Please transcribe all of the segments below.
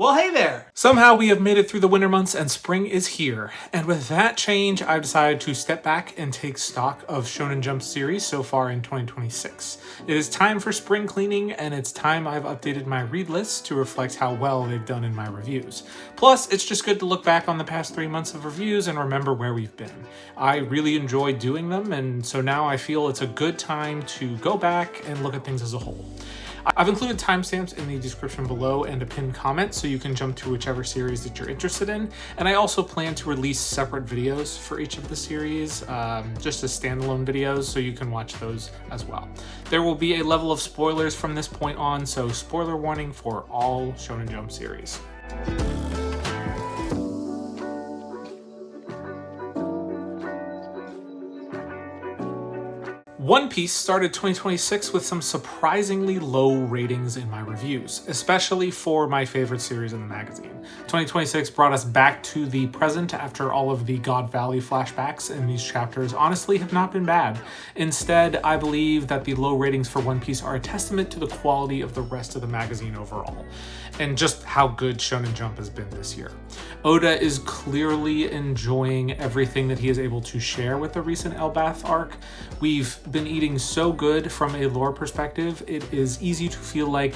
Well, hey there! Somehow we have made it through the winter months and spring is here. And with that change, I've decided to step back and take stock of Shonen Jump series so far in 2026. It is time for spring cleaning, and it's time I've updated my read list to reflect how well they've done in my reviews. Plus, it's just good to look back on the past 3 months of reviews and remember where we've been. I really enjoy doing them, and so now I feel it's a good time to go back and look at things as a whole. I've included timestamps in the description below and a pinned comment so you can jump to whichever series that you're interested in. And I also plan to release separate videos for each of the series, just as standalone videos, so you can watch those as well. There will be a level of spoilers from this point on, so spoiler warning for all Shonen Jump series. One Piece started 2026 with some surprisingly low ratings in my reviews, especially for my favorite series in the magazine. 2026 brought us back to the present after all of the God Valley flashbacks, and these chapters honestly have not been bad. Instead, I believe that the low ratings for One Piece are a testament to the quality of the rest of the magazine overall, and just how good Shonen Jump has been this year. Oda is clearly enjoying everything that he is able to share with the recent Elbath arc. We've been eating so good from a lore perspective. It is easy to feel like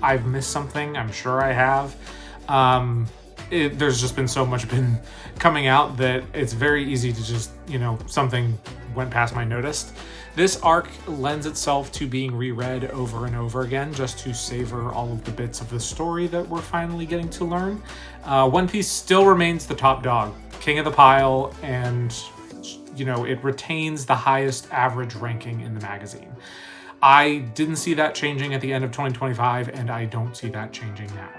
I've missed something. I'm sure I have. There's just been so much been coming out that it's very easy to just, something went past my notice. This arc lends itself to being reread over and over again just to savor all of the bits of the story that we're finally getting to learn. One Piece still remains the top dog, king of the pile, and it retains the highest average ranking in the magazine. I didn't see that changing at the end of 2025, and I don't see that changing now.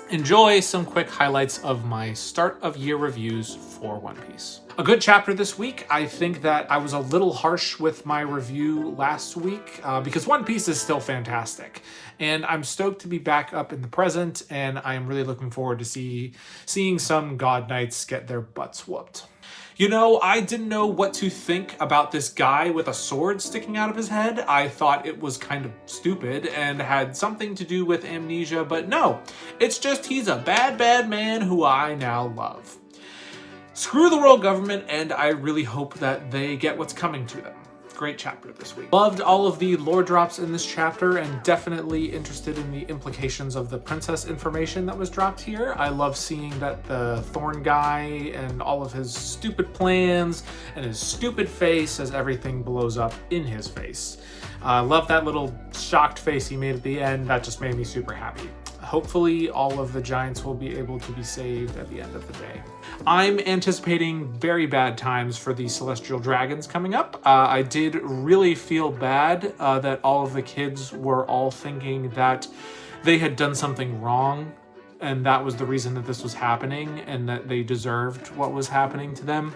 Enjoy some quick highlights of my start of year reviews for One Piece. A good chapter this week. I think that I was a little harsh with my review last week because One Piece is still fantastic. And I'm stoked to be back up in the present, and I am really looking forward to seeing some God Knights get their butts whooped. I didn't know what to think about this guy with a sword sticking out of his head. I thought it was kind of stupid and had something to do with amnesia, but no, it's just he's a bad, bad man who I now love. Screw the world government, and I really hope that they get what's coming to them. Great chapter this week. Loved all of the lore drops in this chapter and definitely interested in the implications of the princess information that was dropped here. I love seeing that the Thorn guy and all of his stupid plans and his stupid face as everything blows up in his face. Love that little shocked face he made at the end. That just made me super happy. Hopefully all of the giants will be able to be saved at the end of the day. I'm anticipating very bad times for the celestial dragons coming up. I did really feel bad that all of the kids were all thinking that they had done something wrong and that was the reason that this was happening and that they deserved what was happening to them.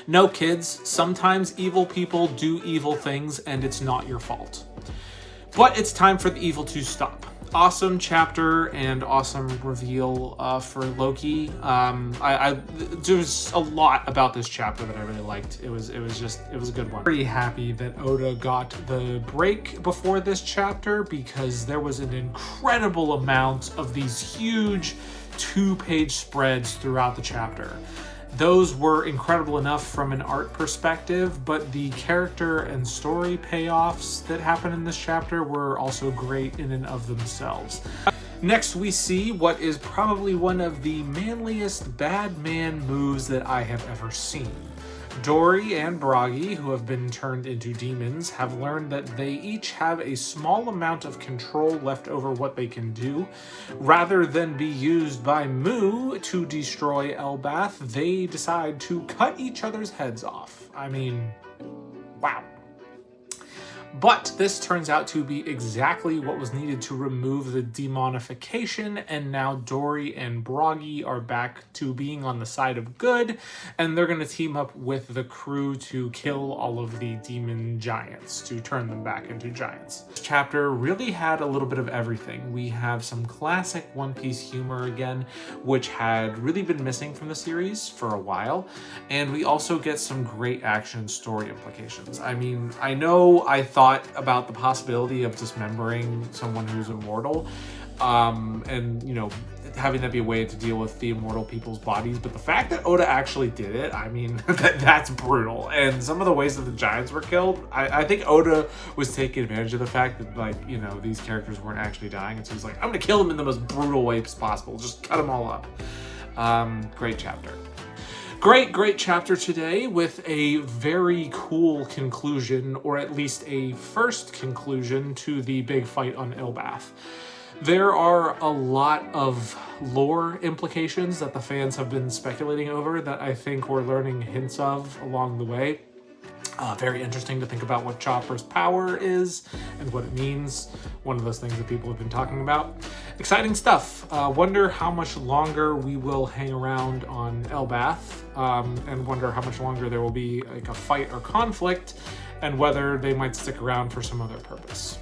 No, kids, sometimes evil people do evil things and it's not your fault. But it's time for the evil to stop. Awesome chapter and awesome reveal for Loki. There's a lot about this chapter that I really liked. It was a good one. Pretty happy that Oda got the break before this chapter because there was an incredible amount of these huge 2-page spreads throughout the chapter. Those were incredible enough from an art perspective, but the character and story payoffs that happen in this chapter were also great in and of themselves. Next, we see what is probably one of the manliest bad man moves that I have ever seen. Dory and Bragi, who have been turned into demons, have learned that they each have a small amount of control left over what they can do. Rather than be used by Mu to destroy Elbath, they decide to cut each other's heads off. I mean, wow. But this turns out to be exactly what was needed to remove the demonification, and now Dory and Bragi are back to being on the side of good, and they're going to team up with the crew to kill all of the demon giants, to turn them back into giants. This chapter really had a little bit of everything. We have some classic One Piece humor again, which had really been missing from the series for a while, and we also get some great action and story implications. I mean, I know I thought about the possibility of dismembering someone who's immortal. and, you know, having that be a way to deal with the immortal people's bodies. But the fact that Oda actually did it, I mean, that's brutal. And some of the ways that the giants were killed, I think Oda was taking advantage of the fact that, like, you know, these characters weren't actually dying. And so he's like, I'm gonna kill them in the most brutal ways possible. Just cut them all up. Great chapter. Great chapter today with a very cool conclusion, or at least a first conclusion to the big fight on Elbath. There are a lot of lore implications that the fans have been speculating over that I think we're learning hints of along the way. Very interesting to think about what Chopper's power is and what it means. One of those things that people have been talking about. Exciting stuff. Wonder how much longer we will hang around on Elbath, and wonder how much longer there will be like a fight or conflict, and whether they might stick around for some other purpose.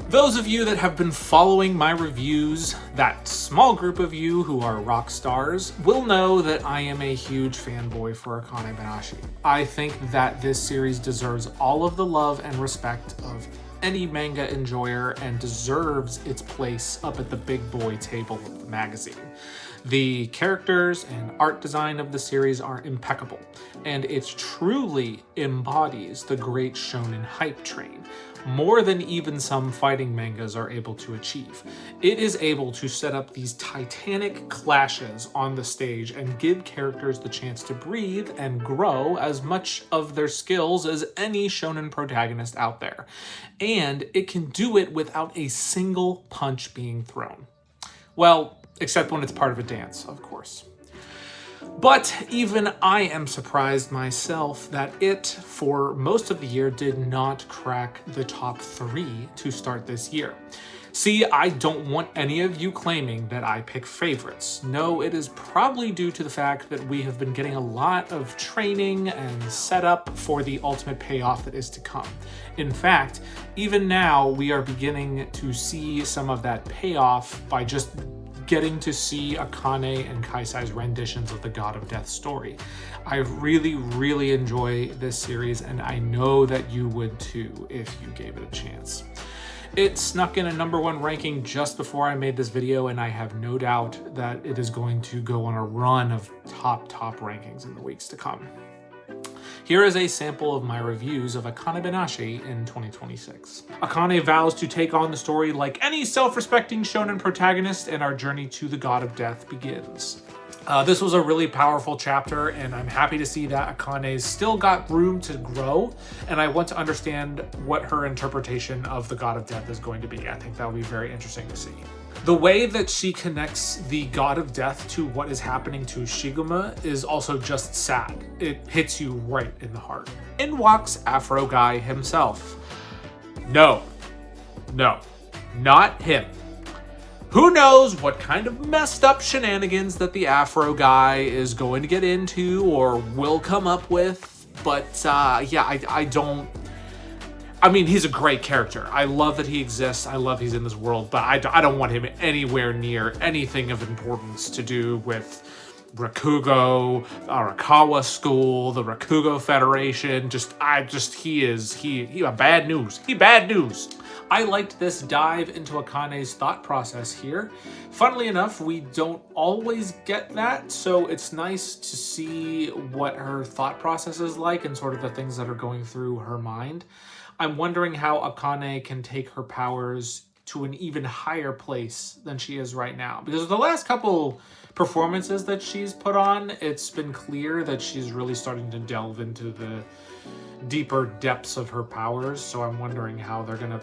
Those of you that have been following my reviews, that small group of you who are rock stars, will know that I am a huge fanboy for Akane-Banashi. I think that this series deserves all of the love and respect of any manga enjoyer and deserves its place up at the big boy table of the magazine. The characters and art design of the series are impeccable, and it truly embodies the great shonen hype train, more than even some fighting mangas are able to achieve. It is able to set up these titanic clashes on the stage and give characters the chance to breathe and grow as much of their skills as any shonen protagonist out there. And it can do it without a single punch being thrown. Well, except when it's part of a dance, of course. But even I am surprised myself that it, for most of the year, did not crack the top 3 to start this year. See, I don't want any of you claiming that I pick favorites. No, it is probably due to the fact that we have been getting a lot of training and setup for the ultimate payoff that is to come. In fact, even now, we are beginning to see some of that payoff by just getting to see Akane and Kaisai's renditions of the God of Death story. I really enjoy this series, and I know that you would too if you gave it a chance. It snuck in a #1 ranking just before I made this video, and I have no doubt that it is going to go on a run of top rankings in the weeks to come. Here is a sample of my reviews of Akane-Banashi in 2026. Akane vows to take on the story like any self-respecting shonen protagonist, and our journey to the God of Death begins. This was a really powerful chapter, and I'm happy to see that Akane's still got room to grow, and I want to understand what her interpretation of the God of Death is going to be. I think that'll be very interesting to see. The way that she connects the God of Death to what is happening to Shiguma is also just sad. It hits you right in the heart. In walks Afro Guy himself. No, not him. Who knows what kind of messed up shenanigans that the Afro Guy is going to get into or will come up with, but yeah, I mean, he's a great character. I love that he exists. I love he's in this world, but I don't want him anywhere near anything of importance to do with Rakugo, Arakawa School, the Rakugo Federation. He bad news. He bad news. I liked this dive into Akane's thought process here. Funnily enough, we don't always get that, so it's nice to see what her thought process is like and sort of the things that are going through her mind. I'm wondering how Akane can take her powers to an even higher place than she is right now. Because the last couple performances that she's put on, it's been clear that she's really starting to delve into the deeper depths of her powers. So I'm wondering how they're going to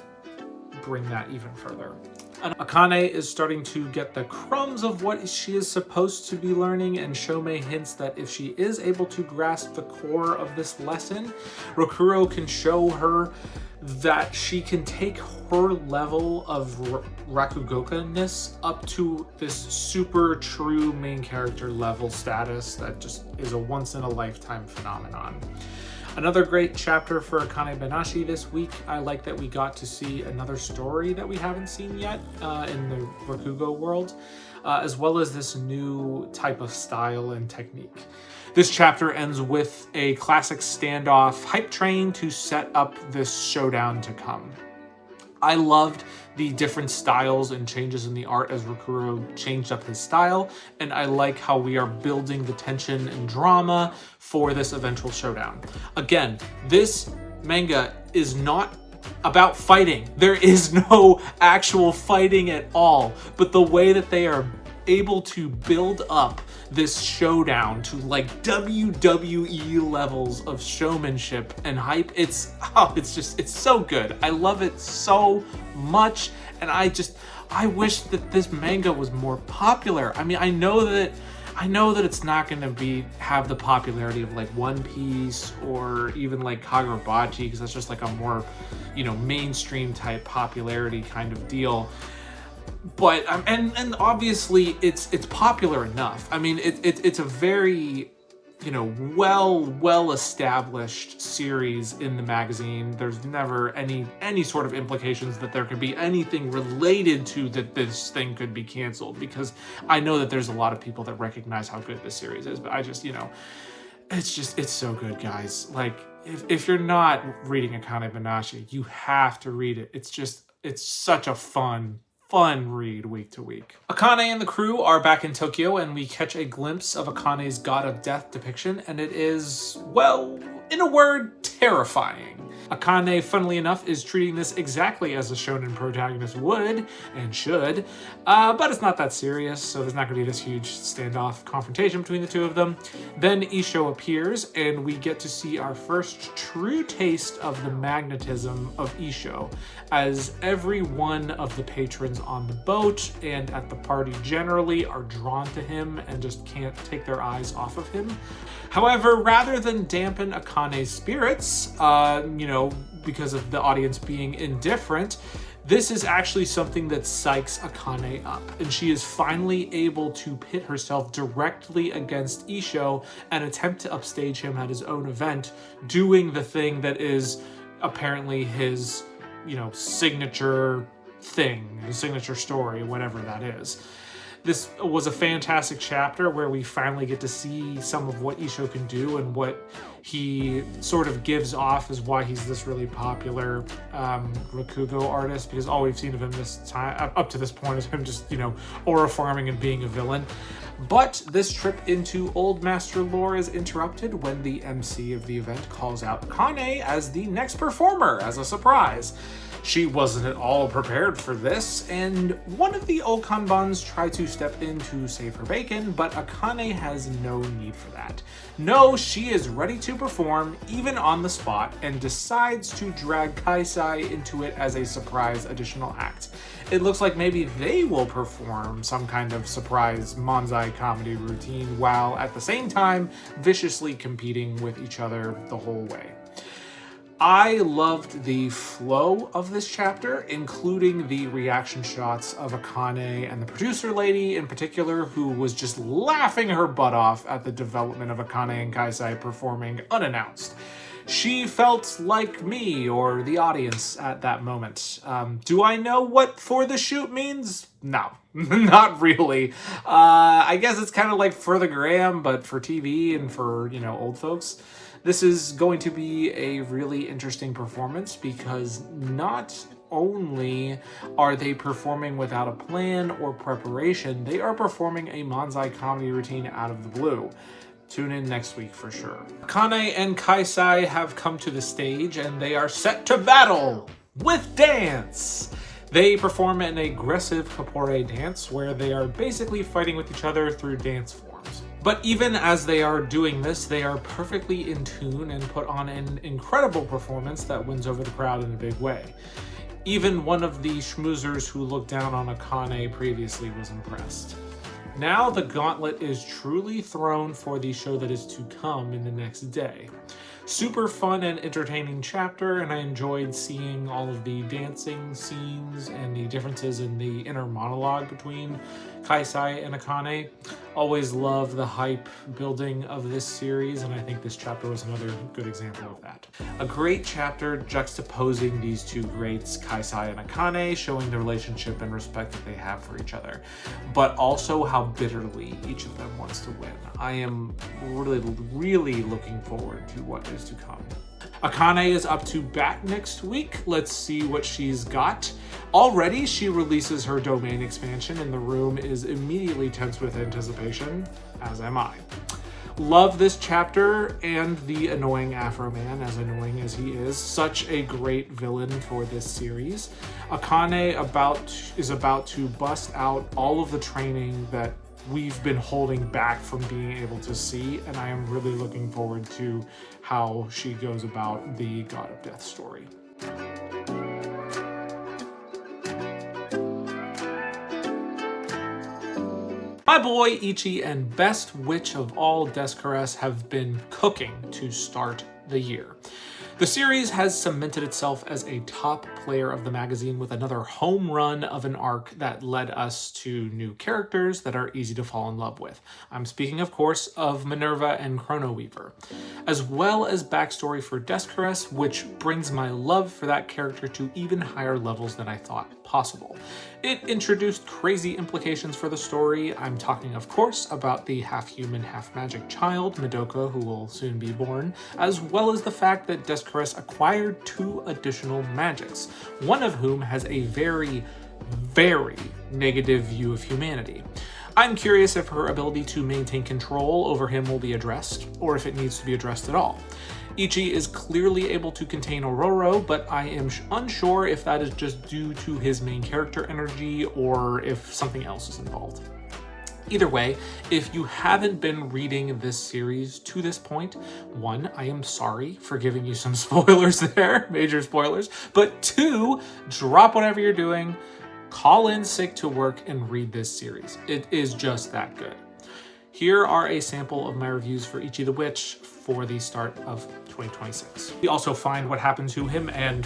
bring that even further. And Akane is starting to get the crumbs of what she is supposed to be learning, and Shomei hints that if she is able to grasp the core of this lesson, Rakuro can show her that she can take her level of Rakugoka-ness up to this super true main character level status that just is a once-in-a-lifetime phenomenon. Another great chapter for Akane-Banashi this week. I like that we got to see another story that we haven't seen yet in the Rakugo world, as well as this new type of style and technique. This chapter ends with a classic standoff hype train to set up this showdown to come. I loved the different styles and changes in the art as Rakuro changed up his style, and I like how we are building the tension and drama for this eventual showdown. Again, this manga is not about fighting. There is no actual fighting at all, but the way that they are able to build up this showdown to like WWE levels of showmanship and hype, it's so good. I love it so much, and I wish that this manga was more popular. I mean, I know that it's not going to have the popularity of like One Piece or even like Kagurabachi, because that's just like a more, mainstream type popularity kind of deal. But and obviously it's popular enough. I mean, it's a very well established series in the magazine. There's never any sort of implications that there could be anything related to that this thing could be canceled, because I know that there's a lot of people that recognize how good this series is. But I just it's so good, guys. Like if you're not reading Akane-Banashi, you have to read it. It's such a fun read week to week. Akane and the crew are back in Tokyo, and we catch a glimpse of Akane's God of Death depiction, and it is, well, in a word, terrifying. Akane, funnily enough, is treating this exactly as a shonen protagonist would and should, but it's not that serious, so there's not going to be this huge standoff confrontation between the two of them. Then Isho appears, and we get to see our first true taste of the magnetism of Isho, as every one of the patrons on the boat and at the party generally are drawn to him and just can't take their eyes off of him. However, rather than dampen Akane's spirits, because of the audience being indifferent, this is actually something that psychs Akane up, and she is finally able to pit herself directly against Isho and attempt to upstage him at his own event, doing the thing that is apparently his, signature thing, his signature story, whatever that is. This was a fantastic chapter where we finally get to see some of what Isho can do and what he sort of gives off as why he's this really popular Rakugo artist, because all we've seen of him this time, up to this point, is him just, aura farming and being a villain. But this trip into Old Master lore is interrupted when the MC of the event calls out Akane as the next performer as a surprise. She wasn't at all prepared for this, and one of the Okanbans try to step in to save her bacon, but Akane has no need for that. No, she is ready to perform, even on the spot, and decides to drag Kaisai into it as a surprise additional act. It looks like maybe they will perform some kind of surprise manzai comedy routine, while at the same time viciously competing with each other the whole way. I loved the flow of this chapter, including the reaction shots of Akane and the producer lady in particular, who was just laughing her butt off at the development of Akane and Kaisai performing unannounced. She felt like me or the audience at that moment. Do I know what for the shoot means? No, not really. I guess it's kind of like for the gram, but for TV and for, old folks. This is going to be a really interesting performance, because not only are they performing without a plan or preparation, they are performing a manzai comedy routine out of the blue. Tune in next week for sure. Akane and Kaisai have come to the stage, and they are set to battle with dance. They perform an aggressive Kapore dance where they are basically fighting with each other through dance forms. But even as they are doing this, they are perfectly in tune and put on an incredible performance that wins over the crowd in a big way. Even one of the schmoozers who looked down on Akane previously was impressed. Now the gauntlet is truly thrown for the show that is to come in the next day. Super fun and entertaining chapter, and I enjoyed seeing all of the dancing scenes and the differences in the inner monologue between Kaisai and Akane. Always love the hype building of this series, and I think this chapter was another good example of that. A great chapter juxtaposing these two greats, Kaisai and Akane, showing the relationship and respect that they have for each other, but also how bitterly each of them wants to win. I am really looking forward to what is to come. Akane is up to bat next week. Let's see what she's got. Already, she releases her domain expansion, and the room is immediately tense with anticipation, as am I. Love this chapter and the annoying Afro Man, as annoying as he is. Such a great villain for this series. Akane is about to bust out all of the training that we've been holding back from being able to see, and I am really looking forward to how she goes about the God of Death story. My boy Ichi and best witch of all Descartes have been cooking to start the year. The series has cemented itself as a top player of the magazine with another home run of an arc that led us to new characters that are easy to fall in love with. I'm speaking, of course, of Minerva and Chrono Weaver, as well as backstory for Descartes, which brings my love for that character to even higher levels than I thought possible. It introduced crazy implications for the story. I'm talking, of course, about the half-human, half-magic child, Madoka, who will soon be born, as well as the fact that Descartes acquired 2 additional magics, one of whom has a very negative view of humanity. I'm curious if her ability to maintain control over him will be addressed, or if it needs to be addressed at all. Ichi is clearly able to contain Ororo, but I am unsure if that is just due to his main character energy or if something else is involved. Either way, if you haven't been reading this series to this point, 1, I am sorry for giving you some spoilers there, major spoilers, but 2, drop whatever you're doing, call in sick to work and read this series. It is just that good. Here are a sample of my reviews for Ichi the Witch for the start of 2026. We also find what happened to him, and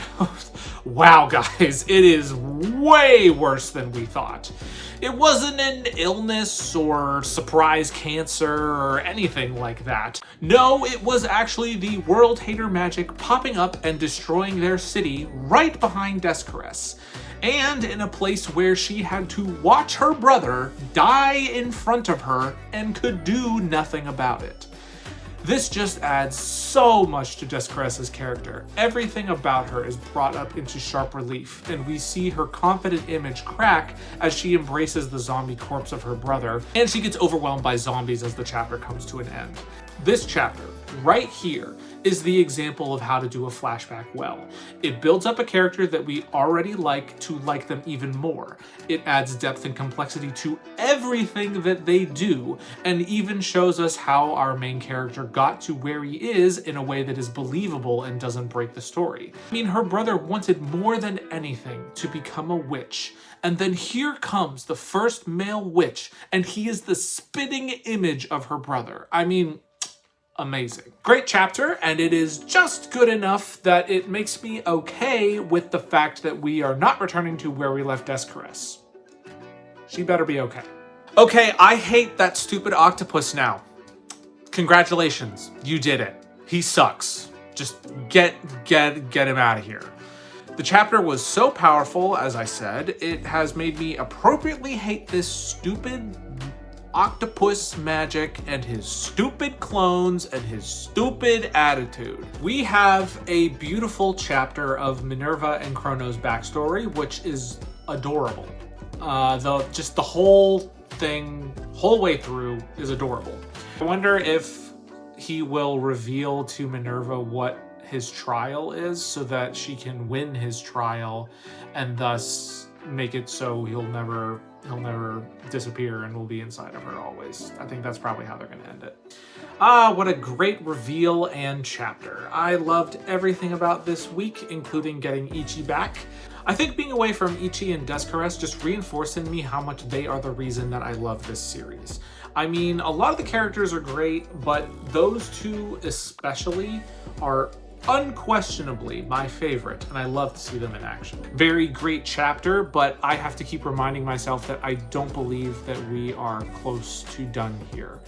wow guys, it is way worse than we thought. It wasn't an illness or surprise cancer or anything like that. No, it was actually the World Hater Magic popping up and destroying their city right behind Descartes, and in a place where she had to watch her brother die in front of her and could do nothing about it. This just adds so much to Descartes' character. Everything about her is brought up into sharp relief, and we see her confident image crack as she embraces the zombie corpse of her brother, and she gets overwhelmed by zombies as the chapter comes to an end. This chapter, right here, is the example of how to do a flashback well. It builds up a character that we already like to like them even more. It adds depth and complexity to everything that they do, and even shows us how our main character got to where he is in a way that is believable and doesn't break the story. I mean, her brother wanted more than anything to become a witch, and then here comes the first male witch, and he is the spitting image of her brother. I mean, amazing. Great chapter, and it is just good enough that it makes me okay with the fact that we are not returning to where we left Descartes. She better be okay. Okay, I hate that stupid octopus now. Congratulations, you did it. He sucks. Just get him out of here. The chapter was so powerful, as I said, it has made me appropriately hate this stupid octopus magic and his stupid clones and his stupid attitude. We have a beautiful chapter of Minerva and Chrono's backstory, which is adorable. The whole thing, whole way through, is adorable. I wonder if he will reveal to Minerva what his trial is so that she can win his trial and thus make it so he'll never disappear and will be inside of her always. I think that's probably how they're going to end it. What a great reveal and chapter. I loved everything about this week, including getting Ichi back. I think being away from Ichi and Descartes just reinforced in me how much they are the reason that I love this series. I mean, a lot of the characters are great, but those two especially are unquestionably my favorite, and I love to see them in action. Very great chapter, but I have to keep reminding myself that I don't believe that we are close to done here.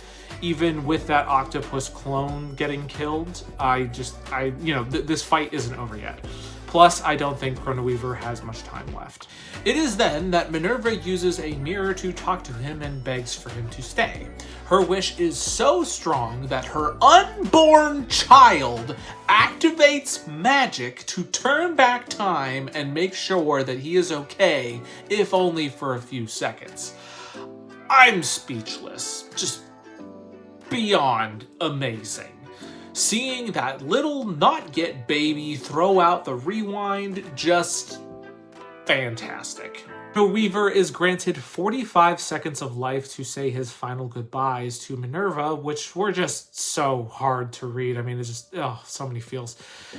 Even with that octopus clone getting killed, this fight isn't over yet. Plus, I don't think Chrono Weaver has much time left. It is then that Minerva uses a mirror to talk to him and begs for him to stay. Her wish is so strong that her unborn child activates magic to turn back time and make sure that he is okay, if only for a few seconds. I'm speechless. Just beyond amazing. Seeing that little not yet baby throw out the rewind, just fantastic. The Weaver is granted 45 seconds of life to say his final goodbyes to Minerva, which were just so hard to read. I mean, it's just, so many feels.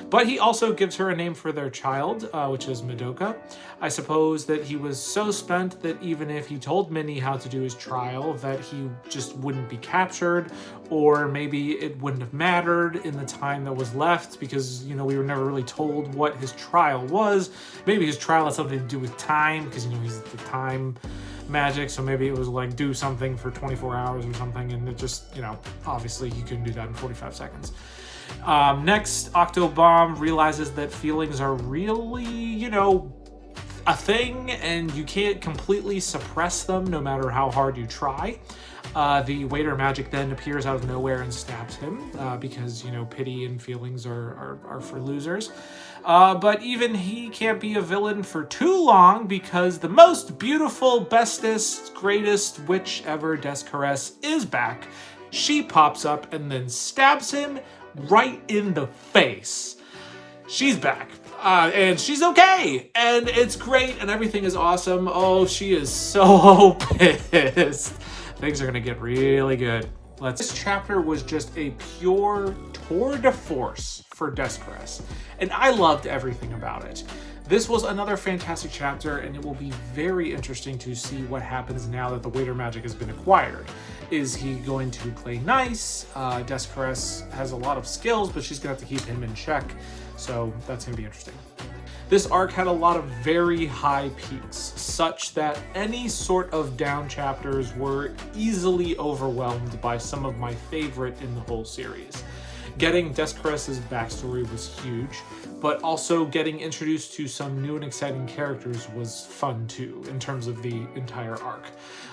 But he also gives her a name for their child, which is Madoka. I suppose that he was so spent that even if he told Minnie how to do his trial, that he just wouldn't be captured, or maybe it wouldn't have mattered in the time that was left because, we were never really told what his trial was. Maybe his trial had something to do with time because, he's the time magic, so maybe it was like do something for 24 hours or something, and it just, obviously he couldn't do that in 45 seconds. Next, Octobomb realizes that feelings are really, a thing, and you can't completely suppress them no matter how hard you try. The waiter magic then appears out of nowhere and stabs him because, pity and feelings are for losers. But even he can't be a villain for too long because the most beautiful, bestest, greatest witch ever, Descartes, is back. She pops up and then stabs him right in the face. She's back. And she's okay, and it's great, and everything is awesome. Oh, she is so pissed. Things are gonna get really good. This chapter was just a pure tour de force for Descartes, and I loved everything about it. This was another fantastic chapter, and it will be very interesting to see what happens now that the waiter magic has been acquired. Is he going to play nice? Descartes has a lot of skills, but she's gonna have to keep him in check, so that's gonna be interesting. This arc had a lot of very high peaks, such that any sort of down chapters were easily overwhelmed by some of my favorite in the whole series. Getting Descartes' backstory was huge, but also getting introduced to some new and exciting characters was fun too, in terms of the entire arc.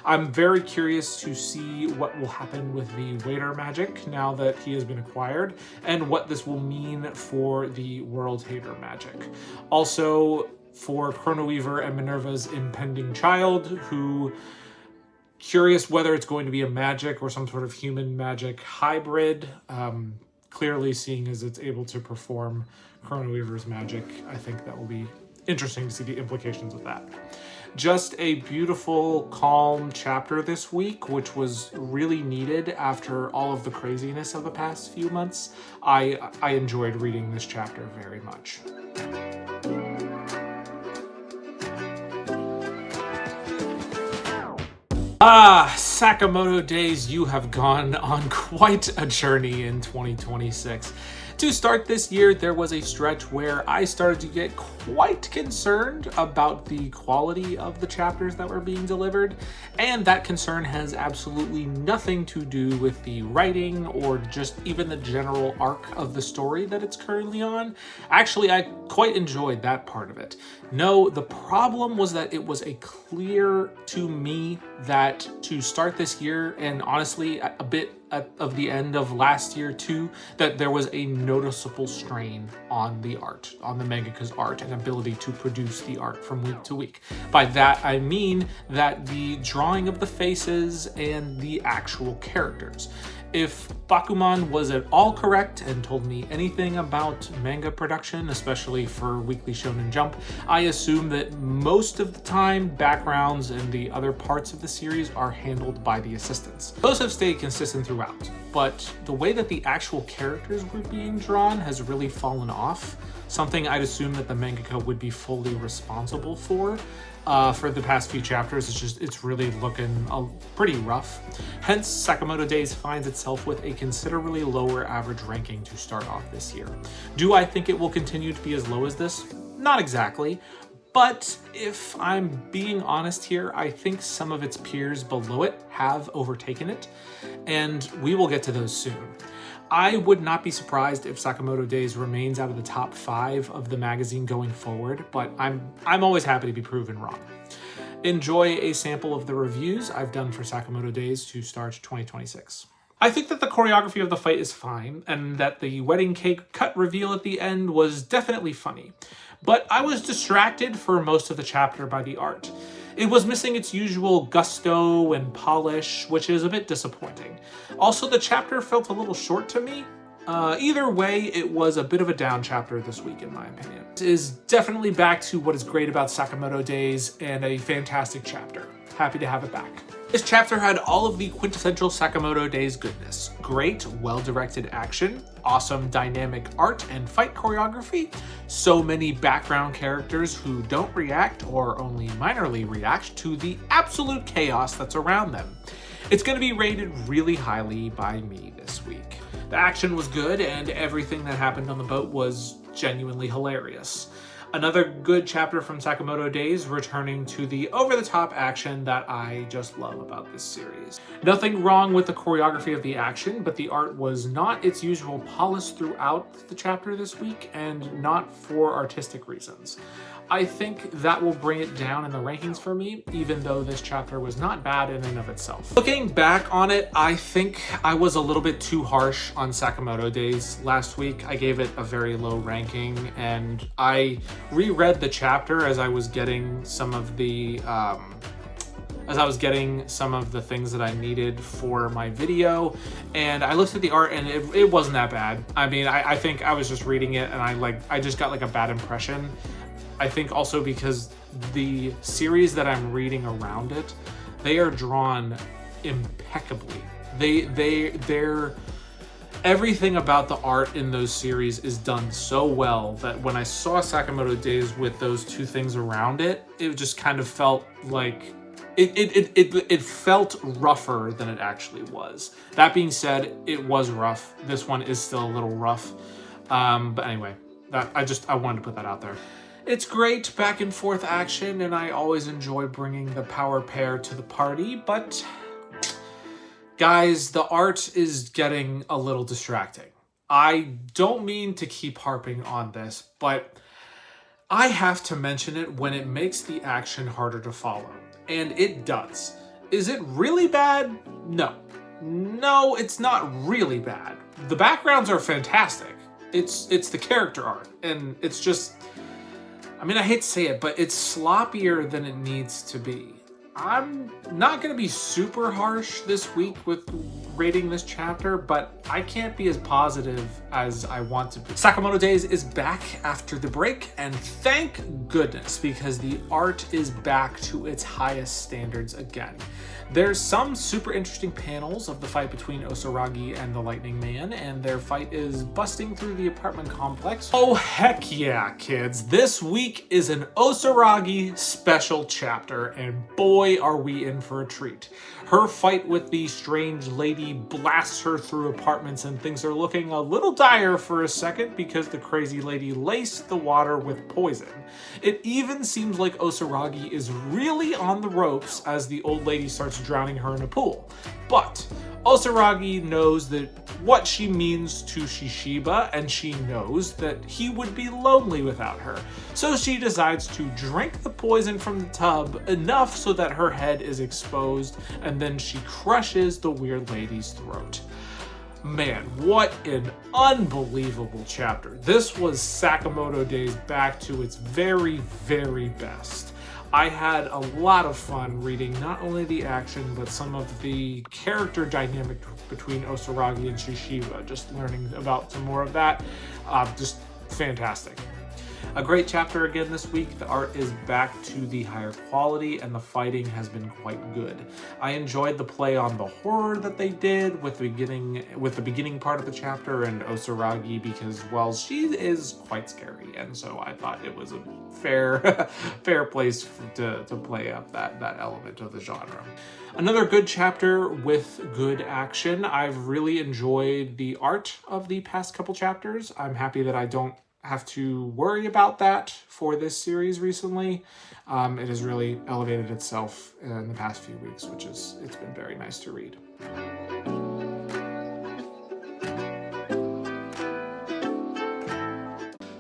I'm very curious to see what will happen with the waiter magic now that he has been acquired, and what this will mean for the world hater magic. Also, for Chrono Weaver and Minerva's impending child, who curious whether it's going to be a magic or some sort of human magic hybrid. Clearly, seeing as it's able to perform Chrono Weaver's magic, I think that will be interesting to see the implications of that. Just a beautiful, calm chapter this week, which was really needed after all of the craziness of the past few months. I enjoyed reading this chapter very much. Sakamoto Days, you have gone on quite a journey in 2026. To start this year, there was a stretch where I started to get quite concerned about the quality of the chapters that were being delivered, and that concern has absolutely nothing to do with the writing or just even the general arc of the story that it's currently on. Actually, I quite enjoyed that part of it. No, the problem was that it was clear to me that to start this year, and honestly a bit of the end of last year too, that there was a noticeable strain on the art, on the mangaka's art and ability to produce the art from week to week. By that I mean that the drawing of the faces and the actual characters. If Bakuman was at all correct and told me anything about manga production, especially for Weekly Shonen Jump, I assume that most of the time backgrounds and the other parts of the series are handled by the assistants. Those have stayed consistent throughout, but the way that the actual characters were being drawn has really fallen off. something I'd assume that the mangaka would be fully responsible for the past few chapters. It's really looking pretty rough. Hence, Sakamoto Days finds itself with a considerably lower average ranking to start off this year. Do I think it will continue to be as low as this? Not exactly. But if I'm being honest here, I think some of its peers below it have overtaken it, and we will get to those soon. I would not be surprised if Sakamoto Days remains out of the top 5 of the magazine going forward, but I'm always happy to be proven wrong. Enjoy a sample of the reviews I've done for Sakamoto Days to start 2026. I think that the choreography of the fight is fine, and that the wedding cake cut reveal at the end was definitely funny. But I was distracted for most of the chapter by the art. It was missing its usual gusto and polish, which is a bit disappointing. Also, the chapter felt a little short to me. Either way, it was a bit of a down chapter this week, in my opinion. It is definitely back to what is great about Sakamoto Days, and a fantastic chapter. Happy to have it back. This chapter had all of the quintessential Sakamoto Days goodness. Great, well-directed action, awesome dynamic art and fight choreography, so many background characters who don't react or only minorly react to the absolute chaos that's around them. It's going to be rated really highly by me this week. The action was good, and everything that happened on the boat was genuinely hilarious. Another good chapter from Sakamoto Days, returning to the over-the-top action that I just love about this series. Nothing wrong with the choreography of the action, but the art was not its usual polish throughout the chapter this week, and not for artistic reasons. I think that will bring it down in the rankings for me, even though this chapter was not bad in and of itself. Looking back on it, I think I was a little bit too harsh on Sakamoto Days last week. I gave it a very low ranking, and I reread the chapter as I was getting some of the things that I needed for my video, and I looked at the art, and it wasn't that bad. I mean, I think I was just reading it, and I just got like a bad impression. I think also because the series that I'm reading around it, they are drawn impeccably. They're everything about the art in those series is done so well that when I saw Sakamoto Days with those two things around it, it just kind of felt like it felt rougher than it actually was. That being said, it was rough. This one is still a little rough. But anyway, I wanted to put that out there. It's great back and forth action, and I always enjoy bringing the power pair to the party, but guys, the art is getting a little distracting. I don't mean to keep harping on this, but I have to mention it when it makes the action harder to follow, and it does. Is it really bad? No. No, it's not really bad. The backgrounds are fantastic. It's the character art, and it's just, I mean, I hate to say it, but it's sloppier than it needs to be. I'm not going to be super harsh this week with rating this chapter, but I can't be as positive as I want to be. Sakamoto Days is back after the break, and thank goodness, because the art is back to its highest standards again. There's some super interesting panels of the fight between Osuragi and the Lightning Man, and their fight is busting through the apartment complex. Oh heck yeah, kids. This week is an Osuragi special chapter, and boy are we in for a treat. Her fight with the strange lady blasts her through apartments, and things are looking a little dire for a second because the crazy lady laced the water with poison. It even seems like Osuragi is really on the ropes as the old lady starts drowning her in a pool. But Osuragi knows that what she means to Shishiba, and she knows that he would be lonely without her. So she decides to drink the poison from the tub enough so that her head is exposed, and then she crushes the weird lady's throat. Man, what an unbelievable chapter. This was Sakamoto Days back to its very, very best. I had a lot of fun reading not only the action, but some of the character dynamic between Osuragi and Shishiba, just learning about some more of that. Just fantastic. A great chapter again this week. The art is back to the higher quality and the fighting has been quite good. I enjoyed the play on the horror that they did with the beginning part of the chapter and Osaragi because, well, she is quite scary, and so I thought it was a fair place to play up that element of the genre. Another good chapter with good action. I've really enjoyed the art of the past couple chapters. I'm happy that I don't have to worry about that for this series recently. It has really elevated itself in the past few weeks, it's been very nice to read.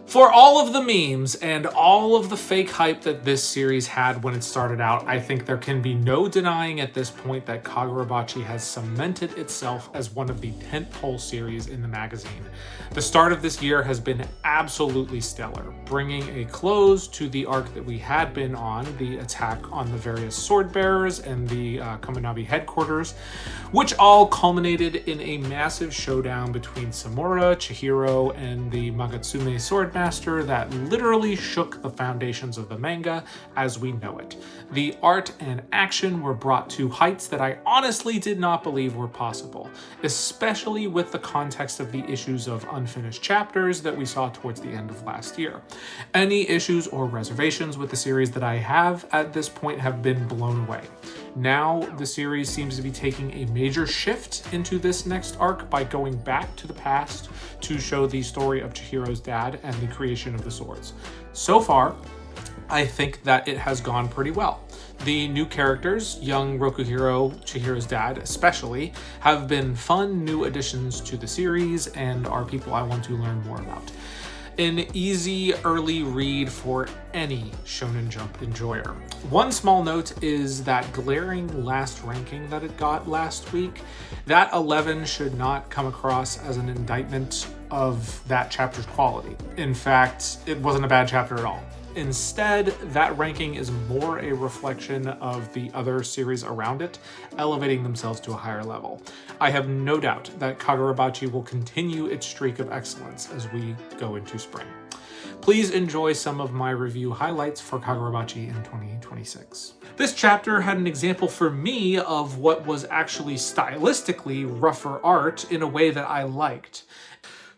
For all of the memes and all of the fake hype that this series had when it started out, I think there can be no denying at this point that Kagurabachi has cemented itself as one of the tentpole series in the magazine. The start of this year has been absolutely stellar, bringing a close to the arc that we had been on, the attack on the various sword bearers and the Kominabi headquarters, which all culminated in a massive showdown between Samura, Chihiro, and the Magatsume Swordmaster that literally shook the foundations of the manga as we know it. The art and action were brought to heights that I honestly did not believe were possible, especially with the context of the issues of unfinished chapters that we saw towards the end of last year. Any issues or reservations with the series that I have at this point have been blown away. Now the series seems to be taking a major shift into this next arc by going back to the past to show the story of Chihiro's dad and the creation of the swords. So far, I think that it has gone pretty well. The new characters, young Rokuhiro, Chihiro's dad especially, have been fun new additions to the series and are people I want to learn more about. An easy early read for any Shonen Jump enjoyer. One small note is that glaring last ranking that it got last week. That 11 should not come across as an indictment of that chapter's quality. In fact, it wasn't a bad chapter at all. Instead, that ranking is more a reflection of the other series around it, elevating themselves to a higher level. I have no doubt that Kagurabachi will continue its streak of excellence as we go into spring. Please enjoy some of my review highlights for Kagurabachi in 2026. This chapter had an example for me of what was actually stylistically rougher art in a way that I liked.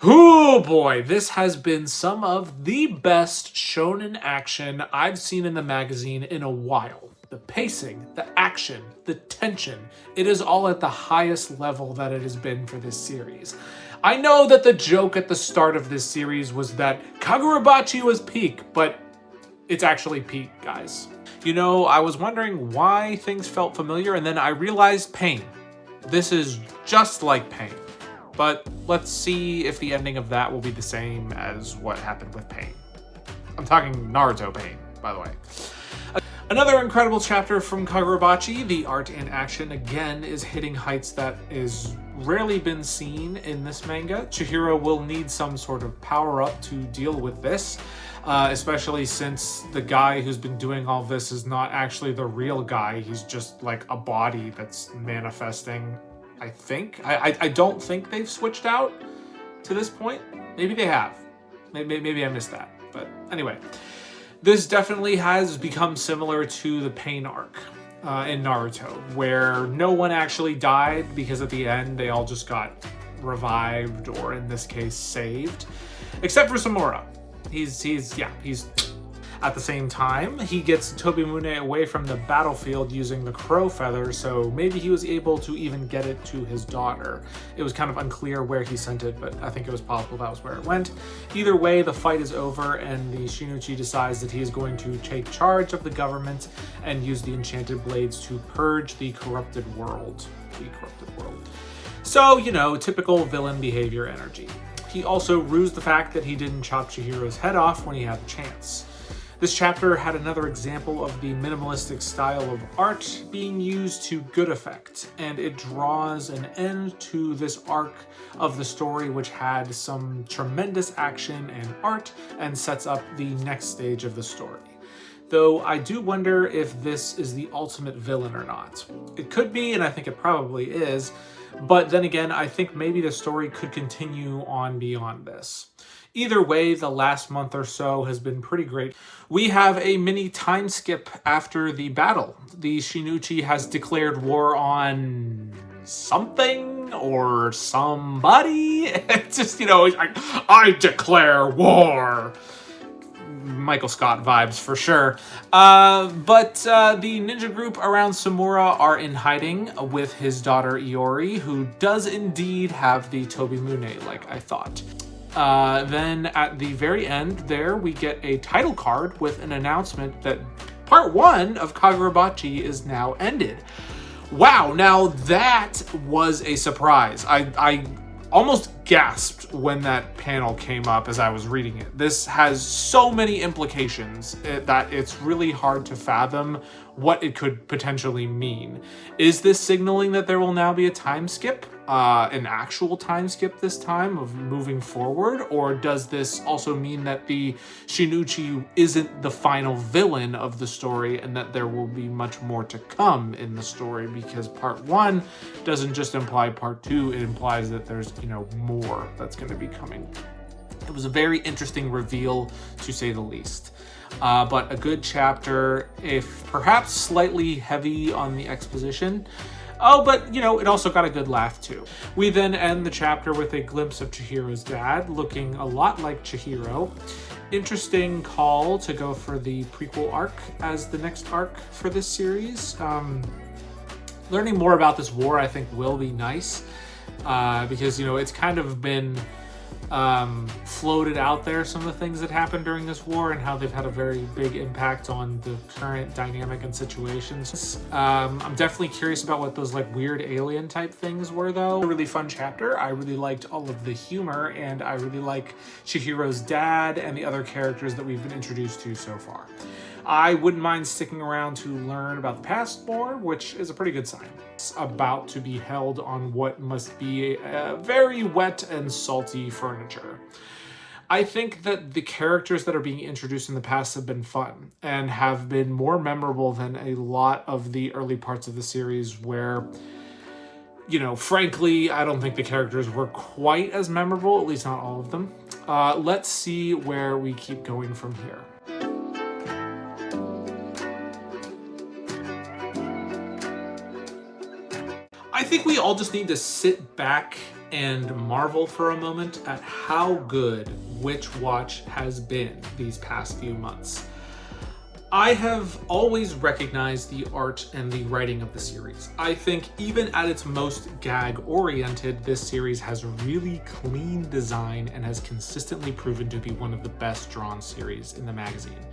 Oh boy, this has been some of the best shonen action I've seen in the magazine in a while. The pacing, the action, the tension, it is all at the highest level that it has been for this series. I know that the joke at the start of this series was that Kagurabachi was peak, but it's actually peak, guys. You know, I was wondering why things felt familiar, and then I realized Pain. This is just like Pain. But let's see if the ending of that will be the same as what happened with Pain. I'm talking Naruto Pain, by the way. Another incredible chapter from Kagurabachi. The art and action again is hitting heights that is rarely been seen in this manga. Chihiro will need some sort of power-up to deal with this, especially since the guy who's been doing all this is not actually the real guy. He's just like a body that's manifesting, I think. I don't think they've switched out to this point. Maybe they have. Maybe I missed that. But anyway, this definitely has become similar to the Pain arc in Naruto, where no one actually died because at the end they all just got revived, or in this case saved, except for Samura. He's at the same time, he gets Tobimune away from the battlefield using the crow feather, so maybe he was able to even get it to his daughter. It was kind of unclear where he sent it, but I think it was possible that was where it went. Either way, the fight is over, and the Shinichi decides that he is going to take charge of the government and use the enchanted blades to purge the corrupted world. So, you know, typical villain behavior energy. He also rused the fact that he didn't chop Chihiro's head off when he had the chance. This chapter had another example of the minimalistic style of art being used to good effect, and it draws an end to this arc of the story, which had some tremendous action and art and sets up the next stage of the story. Though I do wonder if this is the ultimate villain or not. It could be, and I think it probably is, but then again, I think maybe the story could continue on beyond this. Either way, the last month or so has been pretty great. We have a mini time skip after the battle. The Shinichi has declared war on something or somebody. It's just, I declare war. Michael Scott vibes for sure. But the ninja group around Samura are in hiding with his daughter Iori, who does indeed have the Tobimune, like I thought. Then at the very end there, we get a title card with an announcement that part 1 of Kagurabachi is now ended. Wow, now that was a surprise. I almost gasped when that panel came up as I was reading it. This has so many implications that it's really hard to fathom what it could potentially mean. Is this signaling that there will now be a time skip? An actual time skip this time of moving forward? Or does this also mean that the Shinichi isn't the final villain of the story and that there will be much more to come in the story? Because part 1 doesn't just imply part 2, it implies that there's, more that's going to be coming. It was a very interesting reveal, to say the least. But a good chapter, if perhaps slightly heavy on the exposition. Oh, but, it also got a good laugh, too. We then end the chapter with a glimpse of Chihiro's dad, looking a lot like Chihiro. Interesting call to go for the prequel arc as the next arc for this series. Learning more about this war, I think, will be nice. Because, it's kind of been floated out there, some of the things that happened during this war and how they've had a very big impact on the current dynamic and situations. I'm definitely curious about what those weird alien type things were, though. A really fun chapter. I really liked all of the humor, and I really like Chihiro's dad and the other characters that we've been introduced to so far. I wouldn't mind sticking around to learn about the past more, which is a pretty good sign. It's about to be held on what must be a very wet and salty furniture. I think that the characters that are being introduced in the past have been fun and have been more memorable than a lot of the early parts of the series where, frankly, I don't think the characters were quite as memorable, at least not all of them. Let's see where we keep going from here. I think we all just need to sit back and marvel for a moment at how good Witch Watch has been these past few months. I have always recognized the art and the writing of the series. I think even at its most gag-oriented, this series has really clean design and has consistently proven to be one of the best drawn series in the magazine.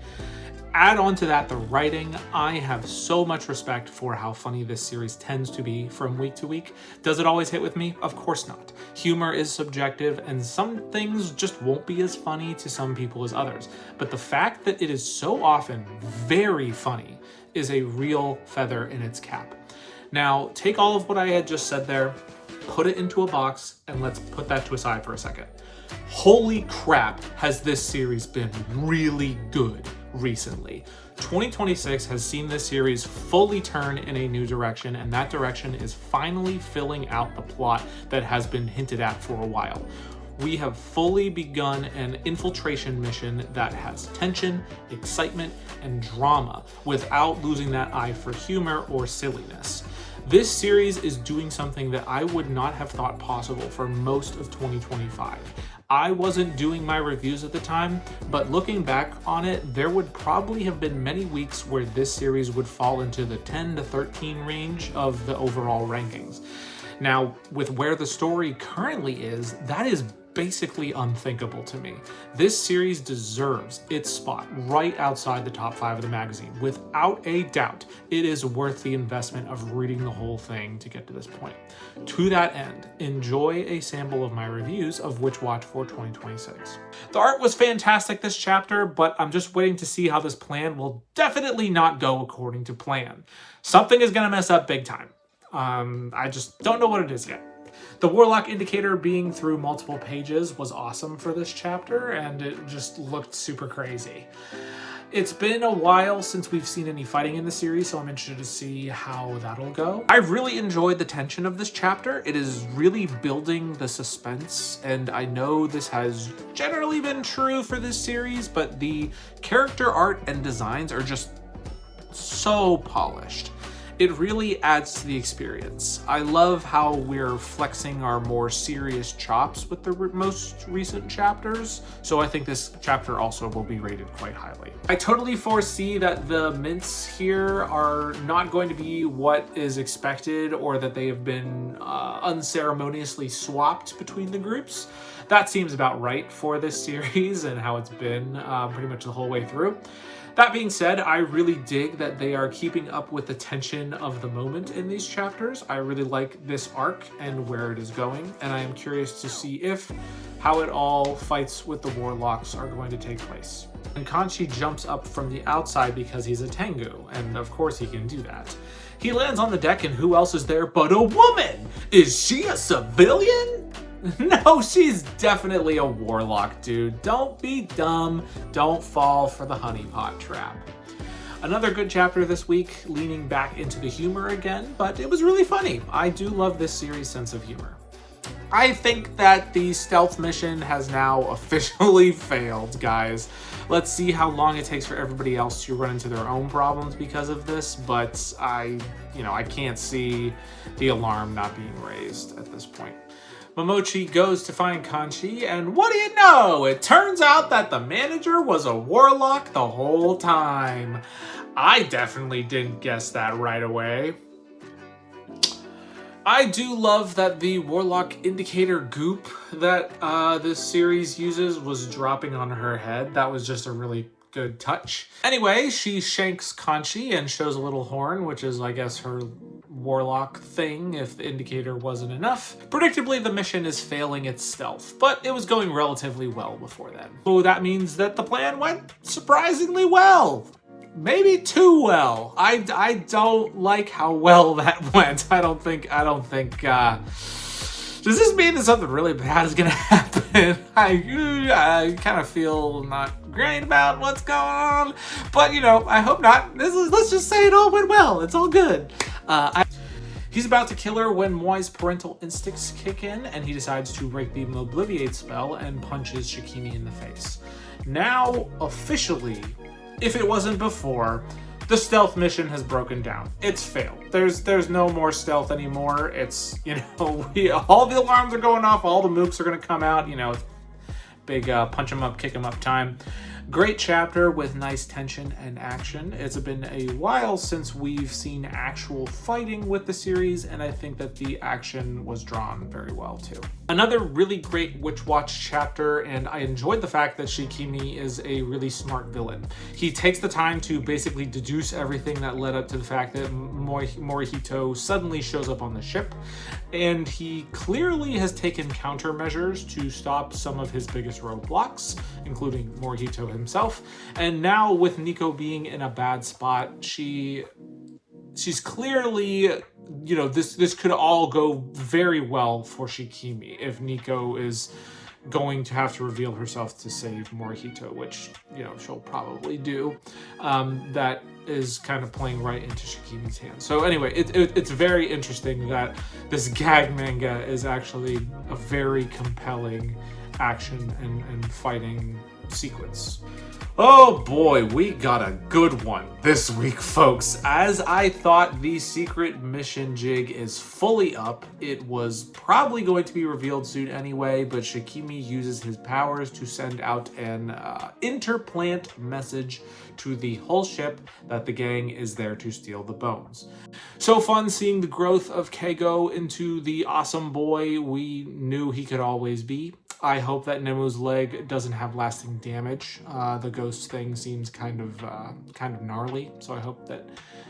Add on to that the writing. I have so much respect for how funny this series tends to be from week to week. Does it always hit with me? Of course not. Humor is subjective, and some things just won't be as funny to some people as others. But the fact that it is so often very funny is a real feather in its cap. Now, take all of what I had just said there, put it into a box, and let's put that to a side for a second. Holy crap, has this series been really good recently. 2026 has seen this series fully turn in a new direction, and that direction is finally filling out the plot that has been hinted at for a while. We have fully begun an infiltration mission that has tension, excitement, and drama without losing that eye for humor or silliness. This series is doing something that I would not have thought possible for most of 2025. I wasn't doing my reviews at the time, but looking back on it, there would probably have been many weeks where this series would fall into the 10 to 13 range of the overall rankings. Now, with where the story currently is, that is basically unthinkable to me. This series deserves its spot right outside the top 5 of the magazine. Without a doubt, it is worth the investment of reading the whole thing to get to this point. To that end, enjoy a sample of my reviews of Witch Watch for 2026. The art was fantastic this chapter, but I'm just waiting to see how this plan will definitely not go according to plan. Something is going to mess up big time. I just don't know what it is yet. The Warlock indicator being through multiple pages was awesome for this chapter, and it just looked super crazy. It's been a while since we've seen any fighting in the series, so I'm interested to see how that'll go. I really enjoyed the tension of this chapter. It is really building the suspense, and I know this has generally been true for this series, but the character art and designs are just so polished. It really adds to the experience. I love how we're flexing our more serious chops with the most recent chapters, so I think this chapter also will be rated quite highly. I totally foresee that the mints here are not going to be what is expected, or that they have been unceremoniously swapped between the groups. That seems about right for this series and how it's been pretty much the whole way through. That being said, I really dig that they are keeping up with the tension of the moment in these chapters. I really like this arc and where it is going, and I am curious to see how it all fights with the warlocks are going to take place. And Kanchi jumps up from the outside because he's a Tengu, and of course he can do that. He lands on the deck, and who else is there but a woman? Is she a civilian? No, she's definitely a warlock, dude. Don't be dumb. Don't fall for the honeypot trap. Another good chapter this week, leaning back into the humor again, but it was really funny. I do love this series' sense of humor. I think that the stealth mission has now officially failed, guys. Let's see how long it takes for everybody else to run into their own problems because of this, but I can't see the alarm not being raised at this point. Momochi goes to find Kanchi, and what do you know? It turns out that the manager was a warlock the whole time. I definitely didn't guess that right away. I do love that the warlock indicator goop that this series uses was dropping on her head. That was just a really good touch. Anyway, she shanks Kanchi and shows a little horn, which is, I guess, her warlock thing if the indicator wasn't enough. Predictably, the mission is failing its stealth, but it was going relatively well before then. So that means that the plan went surprisingly well. Maybe too well. I don't like how well that went. I don't think does this mean that something really bad is gonna happen? I kind of feel not great about what's going on, but I hope not. Let's just say it all went well. It's all good. He's about to kill her when Moi's parental instincts kick in, and he decides to break the Mobliviate spell and punches Shikimi in the face. Now, officially, if it wasn't before, the stealth mission has broken down. It's failed. There's no more stealth anymore. It's, all the alarms are going off, all the mooks are gonna come out, big punch 'em up, kick 'em up time. Great chapter with nice tension and action. It's been a while since we've seen actual fighting with the series, and I think that the action was drawn very well too. Another really great Witch Watch chapter, and I enjoyed the fact that Shikimi is a really smart villain. He takes the time to basically deduce everything that led up to the fact that Morihito suddenly shows up on the ship, and he clearly has taken countermeasures to stop some of his biggest roadblocks, including Morihito himself. And now with Nico being in a bad spot, she's clearly, this could all go very well for Shikimi if Nico is going to have to reveal herself to save Morihito, which, she'll probably do. That is kind of playing right into Shikimi's hands. So anyway, it's very interesting that this gag manga is actually a very compelling action and fighting sequence. Oh boy, we got a good one this week, folks. As I thought the secret mission jig is fully up, it was probably going to be revealed soon anyway, but Shikimi uses his powers to send out an interplant message to the whole ship that the gang is there to steal the bones. So fun seeing the growth of Keigo into the awesome boy we knew he could always be. I hope that Nemu's leg doesn't have lasting damage. The ghost thing seems kind of gnarly, so I hope that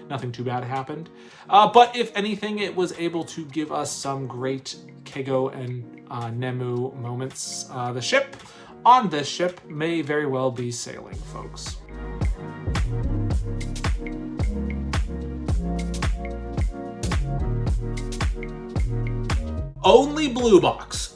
nothing too bad happened. But if anything, it was able to give us some great Keigo and Nemu moments. The ship on this ship may very well be sailing, folks. Only Blue Box